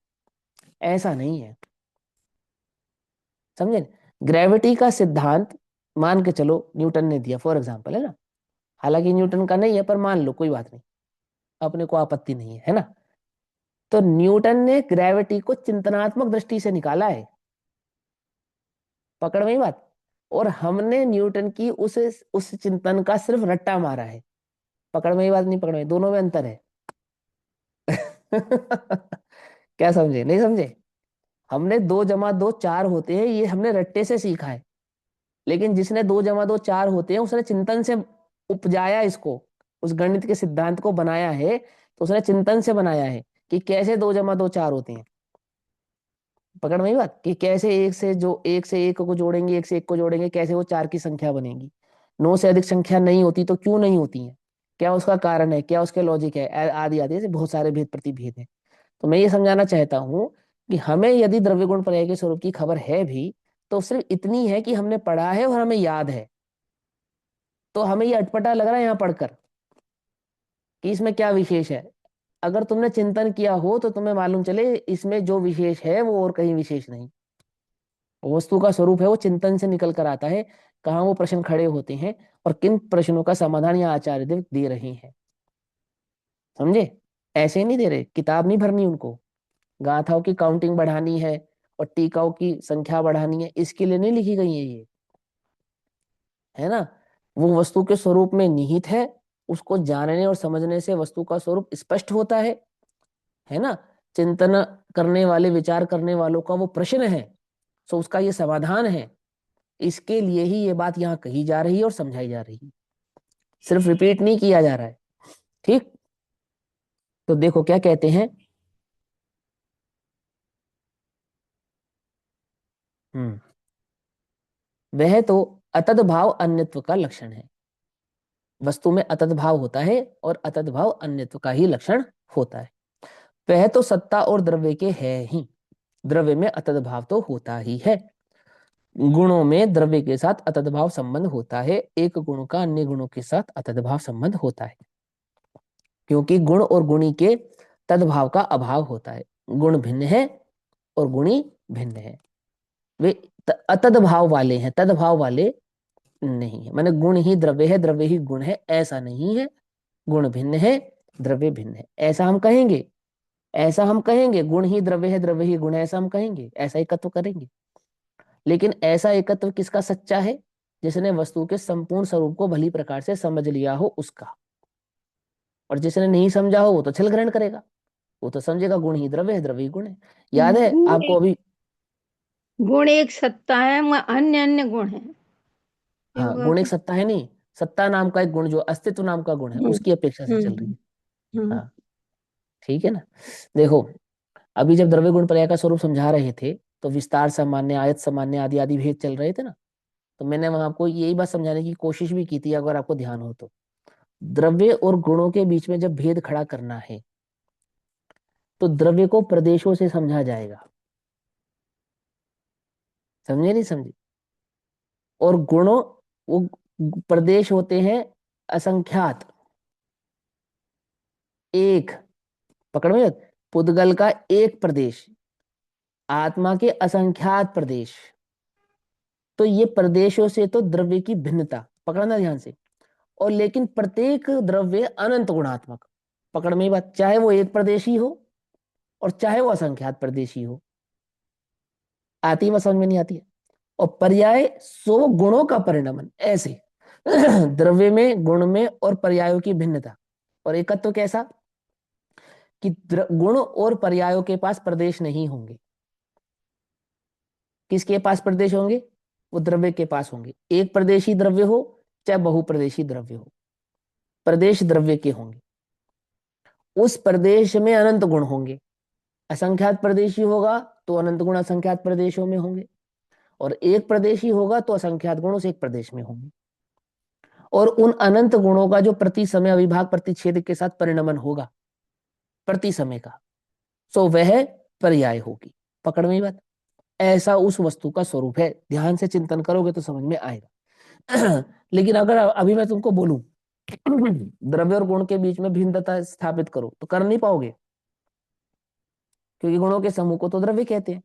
Speaker 1: ऐसा नहीं है। समझे? ग्रेविटी का सिद्धांत मान के चलो न्यूटन ने दिया, फॉर एग्जाम्पल, है ना? हालांकि न्यूटन का नहीं है, पर मान लो, कोई बात नहीं, अपने को आपत्ति नहीं है ना? तो न्यूटन ने ग्रेविटी को चिंतनात्मक दृष्टि से निकाला है, पकड़ में ही बात। और हमने न्यूटन की उस चिंतन का सिर्फ रट्टा मारा है, पकड़ में ही बात, नहीं पकड़ में, दोनों में अंतर है। क्या समझे, नहीं समझे? हमने 2 + 2 4 होते हैं, ये हमने रट्टे से सीखा है, लेकिन जिसने 2 + 2 4 होते हैं उसने चिंतन से उपजाया इसको, उस गणित के सिद्धांत को बनाया है, तो उसने चिंतन से बनाया है कि कैसे 2 + 2 4 होते हैं। पकड़ में ही बात, कि कैसे एक से एक को जोड़ेंगे, एक से एक को जोड़ेंगे, कैसे वो 4 की संख्या बनेगी। 9 से अधिक संख्या नहीं होती तो क्यों नहीं होती है, क्या उसका कारण है, क्या उसके लॉजिक है, आदि आदि, ऐसे बहुत सारे भेद प्रतिभेद हैं। तो मैं ये समझाना चाहता हूँ कि हमें यदि द्रव्य गुण पर्याय के स्वरूप की खबर है भी, तो सिर्फ इतनी है कि हमने पढ़ा है और हमें याद है, तो हमें ये अटपटा लग रहा है यहाँ पढ़कर कि इसमें क्या विशेष है। अगर तुमने चिंतन किया हो तो तुम्हें मालूम चले इसमें जो विशेष है वो और कहीं विशेष नहीं, वस्तु का स्वरूप है वो चिंतन से निकल कर आता है, कहाँ वो प्रश्न खड़े होते हैं और किन प्रश्नों का समाधान यहाँ आचार्य देव दे रहे हैं। समझे? ऐसे नहीं दे रहे, किताब नहीं भरनी उनको, गाथाओं की काउंटिंग बढ़ानी है और टीकाओं की संख्या बढ़ानी है, इसके लिए नहीं लिखी गई है ये, है ना? वो वस्तु के स्वरूप में निहित है, उसको जानने और समझने से वस्तु का स्वरूप स्पष्ट होता है ना? चिंतन करने वाले, विचार करने वालों का वो प्रश्न है, सो उसका ये समाधान है। इसके लिए ही ये बात यहाँ कही जा रही है और समझाई जा रही है, सिर्फ रिपीट नहीं किया जा रहा है। ठीक, तो देखो क्या कहते हैं। हम्म, वह तो अतद भाव अन्यत्व का लक्षण है, वस्तु में अतद भाव होता है और अतद भाव अन्यत्व का ही लक्षण होता है। वह तो सत्ता और द्रव्य के है ही, द्रव्य में अतद भाव तो होता ही है, गुणों में द्रव्य के साथ अतद भाव संबंध होता है, एक गुण का अन्य गुणों के साथ अतद भाव संबंध होता है, क्योंकि गुण और गुणी के तदभाव का अभाव होता है। गुण भिन्न है और गुणी भिन्न है, वे अतद भाव वाले हैं, तदभाव वाले नहीं है। माने गुण ही द्रव्य है, द्रव्य ही गुण है, ऐसा नहीं है। गुण भिन्न है, द्रव्य भिन्न है, ऐसा हम कहेंगे, ऐसा हम कहेंगे, गुण ही द्रव्य है, द्रव्य ही गुण है, ऐसा हम कहेंगे, ऐसा एकत्व करेंगे। लेकिन ऐसा एकत्व किसका सच्चा है? जिसने वस्तु के संपूर्ण स्वरूप को भली प्रकार से समझ लिया हो उसका, और जिसने नहीं समझा हो वो तो छल ग्रहण करेगा, वो तो समझेगा गुण ही द्रव्य है, द्रव्य ही गुण है। याद है आपको अभी?
Speaker 6: गुण एक सत्ता है, अन्य अन्य गुण है।
Speaker 1: हाँ, गुण एक सत्ता है नहीं, सत्ता नाम का एक गुण जो अस्तित्व नाम का गुण है उसकी अपेक्षा से चल रही है। हाँ, ठीक है ना। देखो, अभी जब द्रव्य गुण पर्याय का स्वरूप समझा रहे थे तो विस्तार सामान्य, आयत सामान्य आदि आदि भेद चल रहे थे ना। तो मैंने वहां आपको यही बात समझाने की कोशिश भी की थी, अगर आपको ध्यान हो तो। द्रव्य और गुणों के बीच में जब भेद खड़ा करना है तो द्रव्य को प्रदेशों से समझा जाएगा। समझे नहीं समझे? और गुणों, वो प्रदेश होते हैं असंख्यात। एक, पकड़ में, पुद्गल का एक प्रदेश, आत्मा के असंख्यात प्रदेश। तो ये प्रदेशों से तो द्रव्य की भिन्नता, पकड़ना ध्यान से। और लेकिन प्रत्येक द्रव्य अनंत गुणात्मक, पकड़ में ही बात, चाहे वो एक प्रदेशी हो और चाहे वो असंख्यात प्रदेशी हो। आती है बात, समझ में नहीं आती है? और पर्याय सो गुणों का परिणमन, ऐसे द्रव्य में, गुण में और पर्यायों की भिन्नता। और एकत्व कैसा कि गुण और पर्यायों के पास प्रदेश नहीं होंगे। किसके पास प्रदेश होंगे? वो द्रव्य के पास होंगे। एक प्रदेशी द्रव्य हो चाहे बहुप्रदेशी द्रव्य हो, प्रदेश द्रव्य के होंगे। उस प्रदेश में अनंत गुण होंगे। असंख्यात प्रदेशी होगा तो अनंत गुण असंख्यात प्रदेशों में होंगे, और एक प्रदेशी होगा तो असंख्यात गुण उस एक प्रदेश में होंगे। और उन अनंत गुणों का जो प्रति समय अविभाग प्रतिच्छेद के साथ परिणमन होगा प्रति समय का, सो वह पर्याय होगी। पकड़ में ही बात। ऐसा उस वस्तु का स्वरूप है। ध्यान से चिंतन करोगे तो समझ में आएगा। लेकिन अगर अभी मैं तुमको बोलूं द्रव्य और गुण के बीच में भिन्नता स्थापित करो तो कर नहीं पाओगे, क्योंकि गुणों के समूह को तो द्रव्य कहते हैं।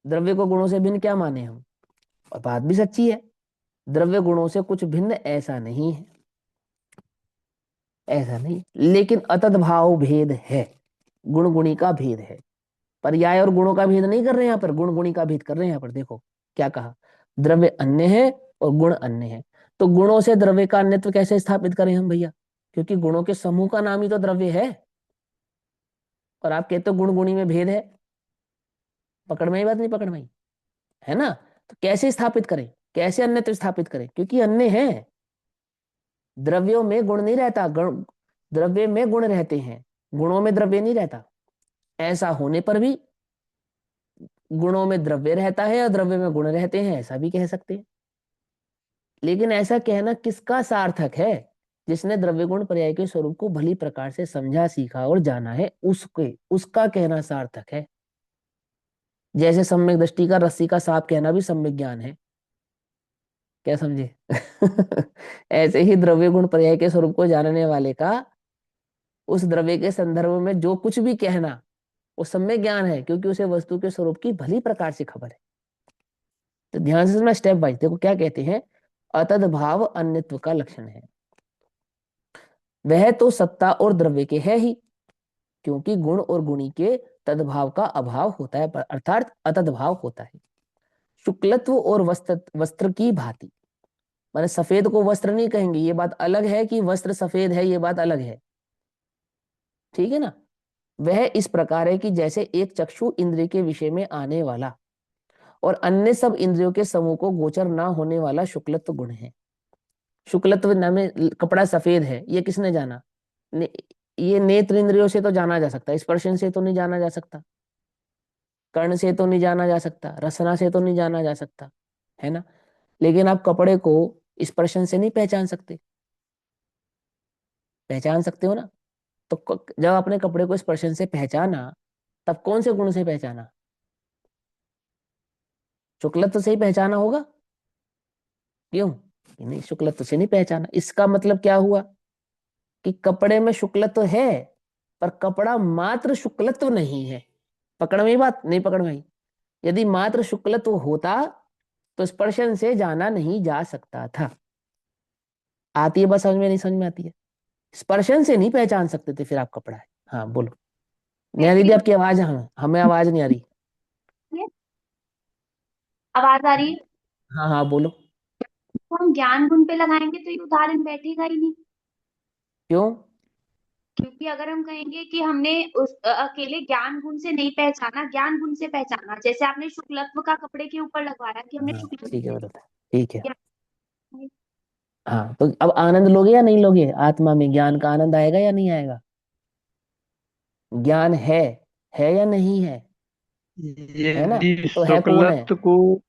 Speaker 1: द्रव्य को गुणों से भिन्न क्या माने हम? और बात भी सच्ची है, द्रव्य गुणों से कुछ भिन्न ऐसा नहीं है, ऐसा नहीं। लेकिन अतद भाव भेद है, गुण गुणी का भेद है। पर्याय और गुणों का भेद नहीं कर रहे हैं यहाँ पर, गुण गुणी का भेद कर रहे हैं यहाँ पर। देखो क्या कहा, द्रव्य अन्य है और गुण अन्य है। तो गुणों से द्रव्य का अन्यत्व कैसे स्थापित करें हम भैया? क्योंकि गुणों के समूह का नाम ही तो द्रव्य है, और आप कहते हो गुण गुणी में भेद है। पकड़ में ही बात नहीं? पकड़ में ही है ना? तो कैसे स्थापित करें, कैसे अन्यत्व स्थापित करें? क्योंकि अन्य है। द्रव्यों में गुण नहीं रहता, द्रव्य में गुण रहते हैं, गुणों में द्रव्य नहीं रहता। ऐसा होने पर भी गुणों में द्रव्य रहता है और द्रव्य में गुण रहते हैं, ऐसा भी कह सकते हैं। लेकिन ऐसा कहना किसका सार्थक है? जिसने द्रव्य गुण पर्याय के स्वरूप को भली प्रकार से समझा, सीखा और जाना है, उसका कहना सार्थक है। जैसे सम्यक दृष्टि का रस्सी का सांप कहना भी सम्यक ज्ञान है। क्या समझे? ऐसे ही द्रव्य गुण पर्याय के स्वरूप को जानने वाले का उस द्रव्य के संदर्भ में जो कुछ भी कहना वो सम्यक ज्ञान है, क्योंकि उसे वस्तु के स्वरूप की भली प्रकार से खबर है। तो ध्यान से सुनना, स्टेप बाय। देखो क्या कहते हैं, अतद भाव अन्यत्व का लक्षण है। वह तो सत्ता और द्रव्य के है ही, क्योंकि गुण और गुणी के तदभाव का अभाव होता है, अर्थात अतद्भाव होता है। शुक्लत्व और वस्त्र की भांति, माने सफेद को वस्त्र नहीं कहेंगे, ये बात अलग है कि वस्त्र सफेद है, ये बात अलग है, ठीक है ना। वह इस प्रकार है कि जैसे एक चक्षु इंद्रिय के विषय में आने वाला और अन्य सब इंद्रियों के समूह को गोचर ना होने वाला शुक्लत्व गुण है। शुक्लत्व नामे कपड़ा सफेद है, ये किसने जाना? ये नेत्र इंद्रियों से तो जाना जा सकता है, स्पर्शन से तो नहीं जाना जा सकता, कर्ण से तो नहीं जाना जा सकता, रसना से तो नहीं जाना जा सकता, है ना। लेकिन आप कपड़े को स्पर्शन से नहीं पहचान सकते, पहचान सकते हो ना। तो जब आपने कपड़े को स्पर्शन से पहचाना तब कौन से गुण से पहचाना? शुक्लत्व से ही पहचाना होगा। क्यों? नहीं, शुक्लत्व से नहीं पहचाना। इसका मतलब क्या हुआ कि कपड़े में शुक्लत्व है पर कपड़ा मात्र शुक्लत्व नहीं है। पकड़ में ही बात? नहीं पकड़ में ही? यदि मात्र शुक्लत्व होता तो स्पर्शन से जाना नहीं जा सकता था। आती है बस, समझ में नहीं समझ में आती है? स्पर्शन से नहीं पहचान सकते थे फिर आप कपड़ा है। हाँ बोलो। नेहा दीदी आपकी आवाज, हमें आवाज नहीं आ रही।
Speaker 7: आवाज आ रही है?
Speaker 1: हाँ हाँ बोलो।
Speaker 7: तो हम ज्ञान गुण पे लगाएंगे तो ये उदाहरण बैठेगा ही नहीं।
Speaker 1: क्यों?
Speaker 7: क्योंकि अगर हम कहेंगे कि हमने उस अकेले ज्ञान गुण से नहीं पहचाना, ज्ञान गुण से पहचाना, जैसे आपने शुक्लत्व का कपड़े के ऊपर लगवा रहा कि हमने
Speaker 1: हाँ
Speaker 7: शुक्लत्व
Speaker 1: ठीक है,
Speaker 7: से
Speaker 1: बताता ठीक है।
Speaker 7: ज्ञान।
Speaker 1: हाँ तो अब आनंद लोगे या नहीं लोगे? आत्मा में ज्ञान का आनंद आएगा या नहीं आएगा? ज्ञान है या नहीं है ना?
Speaker 8: यदि
Speaker 1: तो है कौन है?
Speaker 8: शुक्लत्व को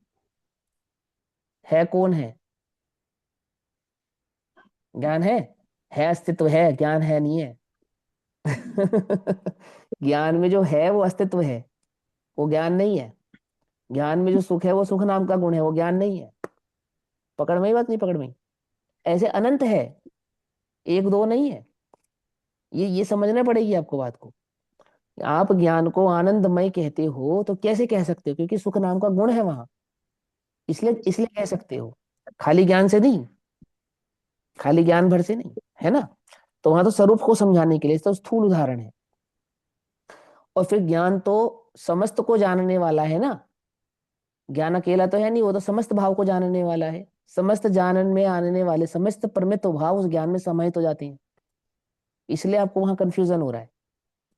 Speaker 1: है कौन है? ज्ञान है अस्तित्व है, ज्ञान है नहीं है। ज्ञान में जो है वो अस्तित्व है, वो ज्ञान नहीं है। ज्ञान में जो सुख है वो सुख नाम का गुण है, वो ज्ञान नहीं है। पकड़ में ही बात, नहीं पकड़ में? ऐसे अनंत है, एक दो नहीं है। ये समझना पड़ेगी आपको बात को। आप ज्ञान को आनंदमय कहते हो तो कैसे कह सकते हो? क्योंकि सुख नाम का गुण है वहां, इसलिए इसलिए कह सकते हो। खाली ज्ञान से नहीं, खाली ज्ञान भर से नहीं, है ना? तो वहां तो स्वरूप को समझाने के लिए तो स्थूल उदाहरण है। और फिर ज्ञान तो समस्त को जानने वाला है ना। ज्ञान अकेला तो है नहीं, वो तो समस्त भाव को जानने वाला है। समस्त जानन में आने वाले समस्त परमित भाव उस ज्ञान में समाहित हो जाते हैं, इसलिए आपको वहां कंफ्यूजन हो रहा है।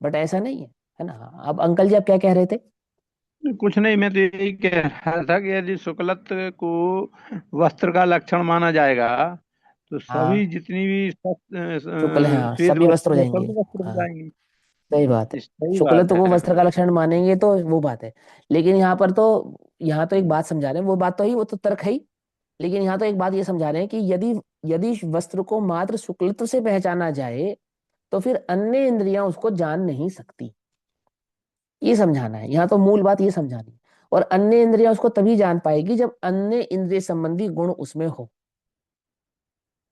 Speaker 1: बट ऐसा नहीं है ना? अब अंकल जी आप क्या कह रहे थे?
Speaker 8: कुछ नहीं, मैं तो यही कह रहा था कि यदि शुक्लत्व को वस्त्र का लक्षण माना जाएगा तो
Speaker 1: हाँ
Speaker 8: सभी जितनी भी
Speaker 1: शुक्ल है, हाँ
Speaker 8: श्वेत
Speaker 1: सभी वस्त्र हो
Speaker 8: वस्त्र है
Speaker 1: जाएंगे।
Speaker 8: सब वस्त्र हो
Speaker 1: हाँ
Speaker 8: जाएंगे।
Speaker 1: सही बात है।
Speaker 8: सही
Speaker 1: शुक्लत्व
Speaker 8: बात
Speaker 1: को
Speaker 8: है।
Speaker 1: वस्त्र का लक्षण मानेंगे तो वो बात है। लेकिन यहाँ पर तो, यहाँ तो एक बात समझा रहे हैं, वो बात तो ही, वो तो तर्क है ही। लेकिन यहाँ तो एक बात ये समझा रहे हैं कि यदि यदि वस्त्र को मात्र शुक्लत्व से पहचाना जाए तो फिर अन्य इंद्रियां उसको जान नहीं सकती। ये समझाना है यहाँ तो, मूल बात ये समझानी है। और अन्य इंद्रियां उसको तभी जान पाएगी जब अन्य इंद्रिय संबंधी गुण उसमें हो।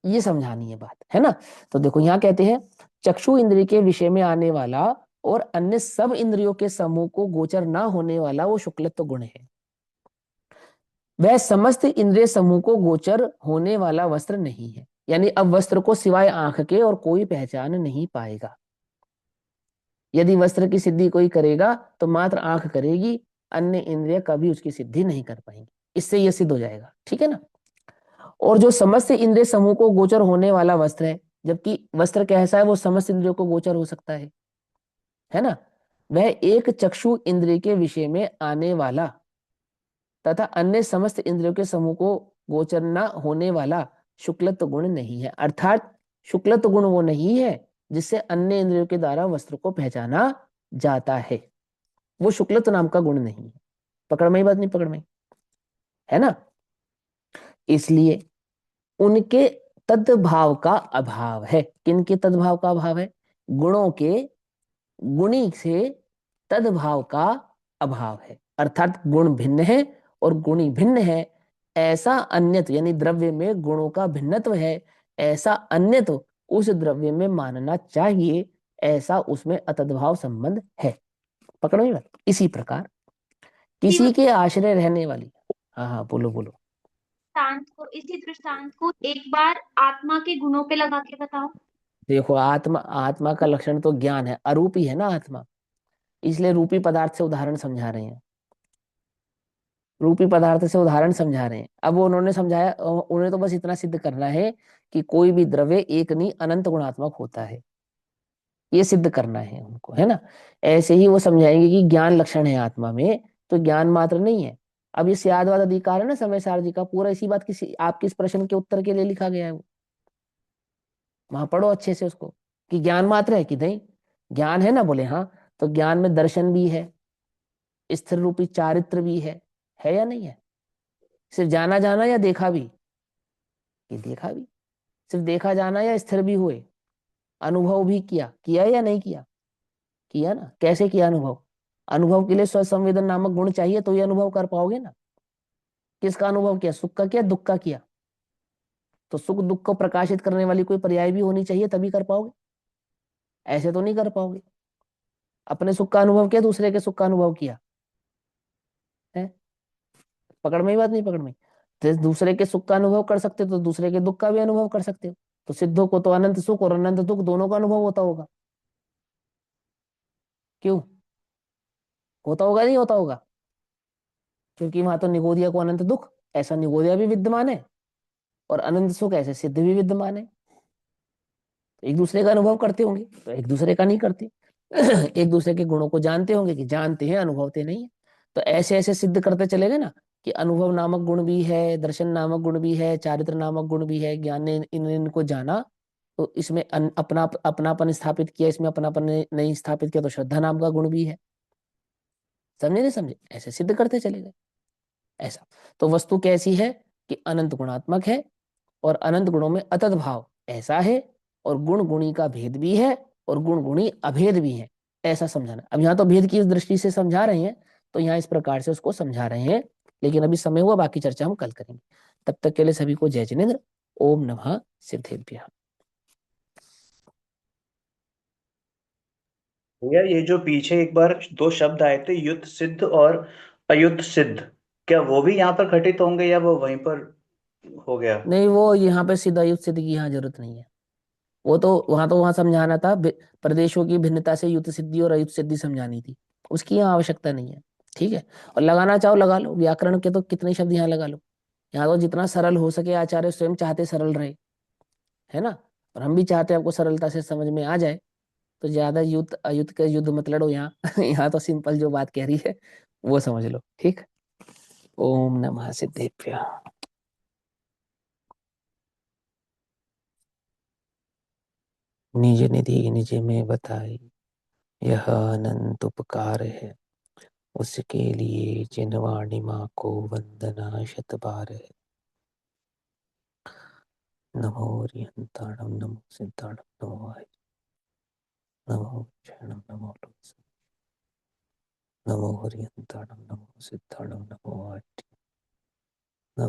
Speaker 1: ये समझानी है बात, है ना? तो देखो यहाँ कहते हैं, चक्षु इंद्रिय के विषय में आने वाला और अन्य सब इंद्रियों के समूह को गोचर ना होने वाला वो शुक्लत्व गुण है। वह समस्त इंद्रिय समूह को गोचर होने वाला वस्त्र नहीं है। यानी अब वस्त्र को सिवाय आंख के और कोई पहचान नहीं पाएगा। यदि वस्त्र की सिद्धि कोई करेगा तो मात्र आंख करेगी, अन्य इंद्रिय कभी उसकी सिद्धि नहीं कर पाएंगी। इससे यह सिद्ध हो जाएगा, ठीक है ना? और जो समस्त इंद्रिय समूह को गोचर होने वाला वस्त्र है, जबकि वस्त्र कैसा है, वो समस्त इंद्रियों को गोचर हो सकता है ना? वह एक चक्षु इंद्रिय के विषय में आने वाला तथा अन्य समस्त इंद्रियों के समूह को गोचर न होने वाला शुक्लत्व गुण नहीं है। अर्थात शुक्लत्व गुण वो नहीं है जिससे अन्य इंद्रियों के द्वारा वस्त्र को पहचाना जाता है। वो शुक्लत्व नाम का गुण नहीं है। पकड़ में ही बात, नहीं पकड़ में? है ना? इसलिए उनके तद्भाव का अभाव है। किनके तद्भाव का अभाव है? गुणों के गुणी से तद्भाव का अभाव है। अर्थात गुण भिन्न है और गुणी भिन्न है, ऐसा अन्यत्व, यानी द्रव्य में गुणों का भिन्नत्व है, ऐसा अन्यत्व उस द्रव्य में मानना चाहिए, ऐसा उसमें अतद्भाव संबंध है। पकड़ो ये बात। इसी प्रकार किसी के आश्रय रहने वाली, हाँ हाँ बोलो बोलो।
Speaker 7: इसी दृष्टांत को एक बार आत्मा के गुणों पे लगा के बताओ।
Speaker 1: देखो आत्मा, आत्मा का लक्षण तो ज्ञान है, अरूपी है ना आत्मा, इसलिए रूपी पदार्थ से उदाहरण समझा रहे हैं। रूपी पदार्थ से उदाहरण समझा रहे हैं। अब वो उन्होंने समझाया, उन्हें तो बस इतना सिद्ध करना है कि कोई भी द्रव्य एक नहीं अनंत गुणात्मक होता है, ये सिद्ध करना है उनको, है ना? ऐसे ही वो समझाएंगे कि ज्ञान लक्षण है आत्मा में, तो ज्ञान मात्र नहीं है। अब ये सियादवाद अधिकार है ना समय सार जी का, पूरा इसी बात की, आपके इस प्रश्न के उत्तर के लिए लिखा गया है वो। वहां पढ़ो अच्छे से उसको, कि ज्ञान मात्र है कि नहीं। ज्ञान है ना, बोले हाँ, तो ज्ञान में दर्शन भी है, स्थिर रूपी चारित्र भी है या नहीं है? सिर्फ जाना जाना या देखा भी? ये देखा भी। सिर्फ देखा जाना या स्थिर भी हुए? अनुभव भी किया या नहीं किया? किया ना। कैसे किया अनुभव? अनुभव के लिए स्वसंवेदन नामक गुण चाहिए, तो ये अनुभव कर पाओगे ना। किसका अनुभव किया? सुख का किया, दुख का किया? तो सुख दुख को प्रकाशित करने वाली कोई पर्याय भी होनी चाहिए, तभी कर पाओगे। ऐसे तो नहीं कर पाओगे। अपने सुख का अनुभव किया, दूसरे के सुख का अनुभव किया है? पकड़ में ही बात, नहीं पकड़ में? तो दूसरे के सुख का अनुभव कर सकते हो तो दूसरे के दुख का भी अनुभव कर सकते हो। तो सिद्धों को तो अनंत सुख और अनंत दुख दोनों का अनुभव होता होगा। क्यों होता होगा? नहीं होता होगा? क्योंकि वहां तो निगोदिया को अनंत दुख, ऐसा निगोदिया भी विद्यमान है, और अनंत सुख ऐसे सिद्ध भी विद्यमान है। तो एक दूसरे का अनुभव करते होंगे, तो एक दूसरे का नहीं करते। एक दूसरे के गुणों को जानते होंगे कि जानते हैं, अनुभवते नहीं है। तो ऐसे ऐसे सिद्ध करते चले गए ना कि अनुभव नामक गुण भी है, दर्शन नामक गुण भी है, चारित्र नामक गुण भी है, ज्ञान ने इन इनको जाना तो इसमें अपनापन स्थापित किया, इसमें अपनापन नहीं स्थापित किया तो श्रद्धा नाम का गुण भी है। समझे नहीं समझे? ऐसे सिद्ध करते चले गए। ऐसा तो वस्तु कैसी है कि अनंत गुणात्मक है और अनंत गुणों में अतत भाव ऐसा है, और गुण गुणी का भेद भी है और गुण गुणी अभेद भी है, ऐसा समझाना। अब यहाँ तो भेद की दृष्टि से समझा रहे हैं, तो यहाँ इस प्रकार से उसको समझा रहे हैं, लेकिन अभी समय हुआ, बाकी चर्चा हम कल करेंगे। तब तक के लिए सभी को जय जिनेन्द्र। ओम नमः सिद्धेभ्यः।
Speaker 5: भैया ये जो पीछे एक बार दो शब्द आए थे, युत सिद्ध और अयुत सिद्ध, क्या वो भी यहाँ पर घटित होंगे या वो वहीं पर हो गया?
Speaker 1: नहीं, वो यहाँ पे सिद्ध अयुत सिद्ध की यहाँ जरूरत नहीं है। वो तो वहां समझाना था, प्रदेशों की भिन्नता से युत सिद्धि और अयुत सिद्धि समझानी थी, उसकी यहाँ आवश्यकता नहीं है। ठीक है, और लगाना चाहो लगा लो, व्याकरण के तो कितने शब्द यहाँ लगा लो। यहाँ तो जितना सरल हो सके, आचार्य स्वयं चाहते सरल रहे, है ना, और हम भी चाहते हैं आपको सरलता से समझ में आ जाए। तो ज्यादा युद्ध अयुद्ध का युद्ध मत लड़ो यहाँ। यहाँ तो सिंपल जो बात कह रही है वो समझ लो। ठीक। ओम नमः सिद्धेभ्यः। निज निधि निज में बताई, यह अनंत उपकार है, उसके लिए जिनवाणी माँ को वंदना शत बार है। नमो हरिहंताणम, नमो सिद्धाणम, नमो वाय, नमो शरणम, नमो लोक, नमो हरिहंताणम, नमो सिद्धाणम, नमो वाय।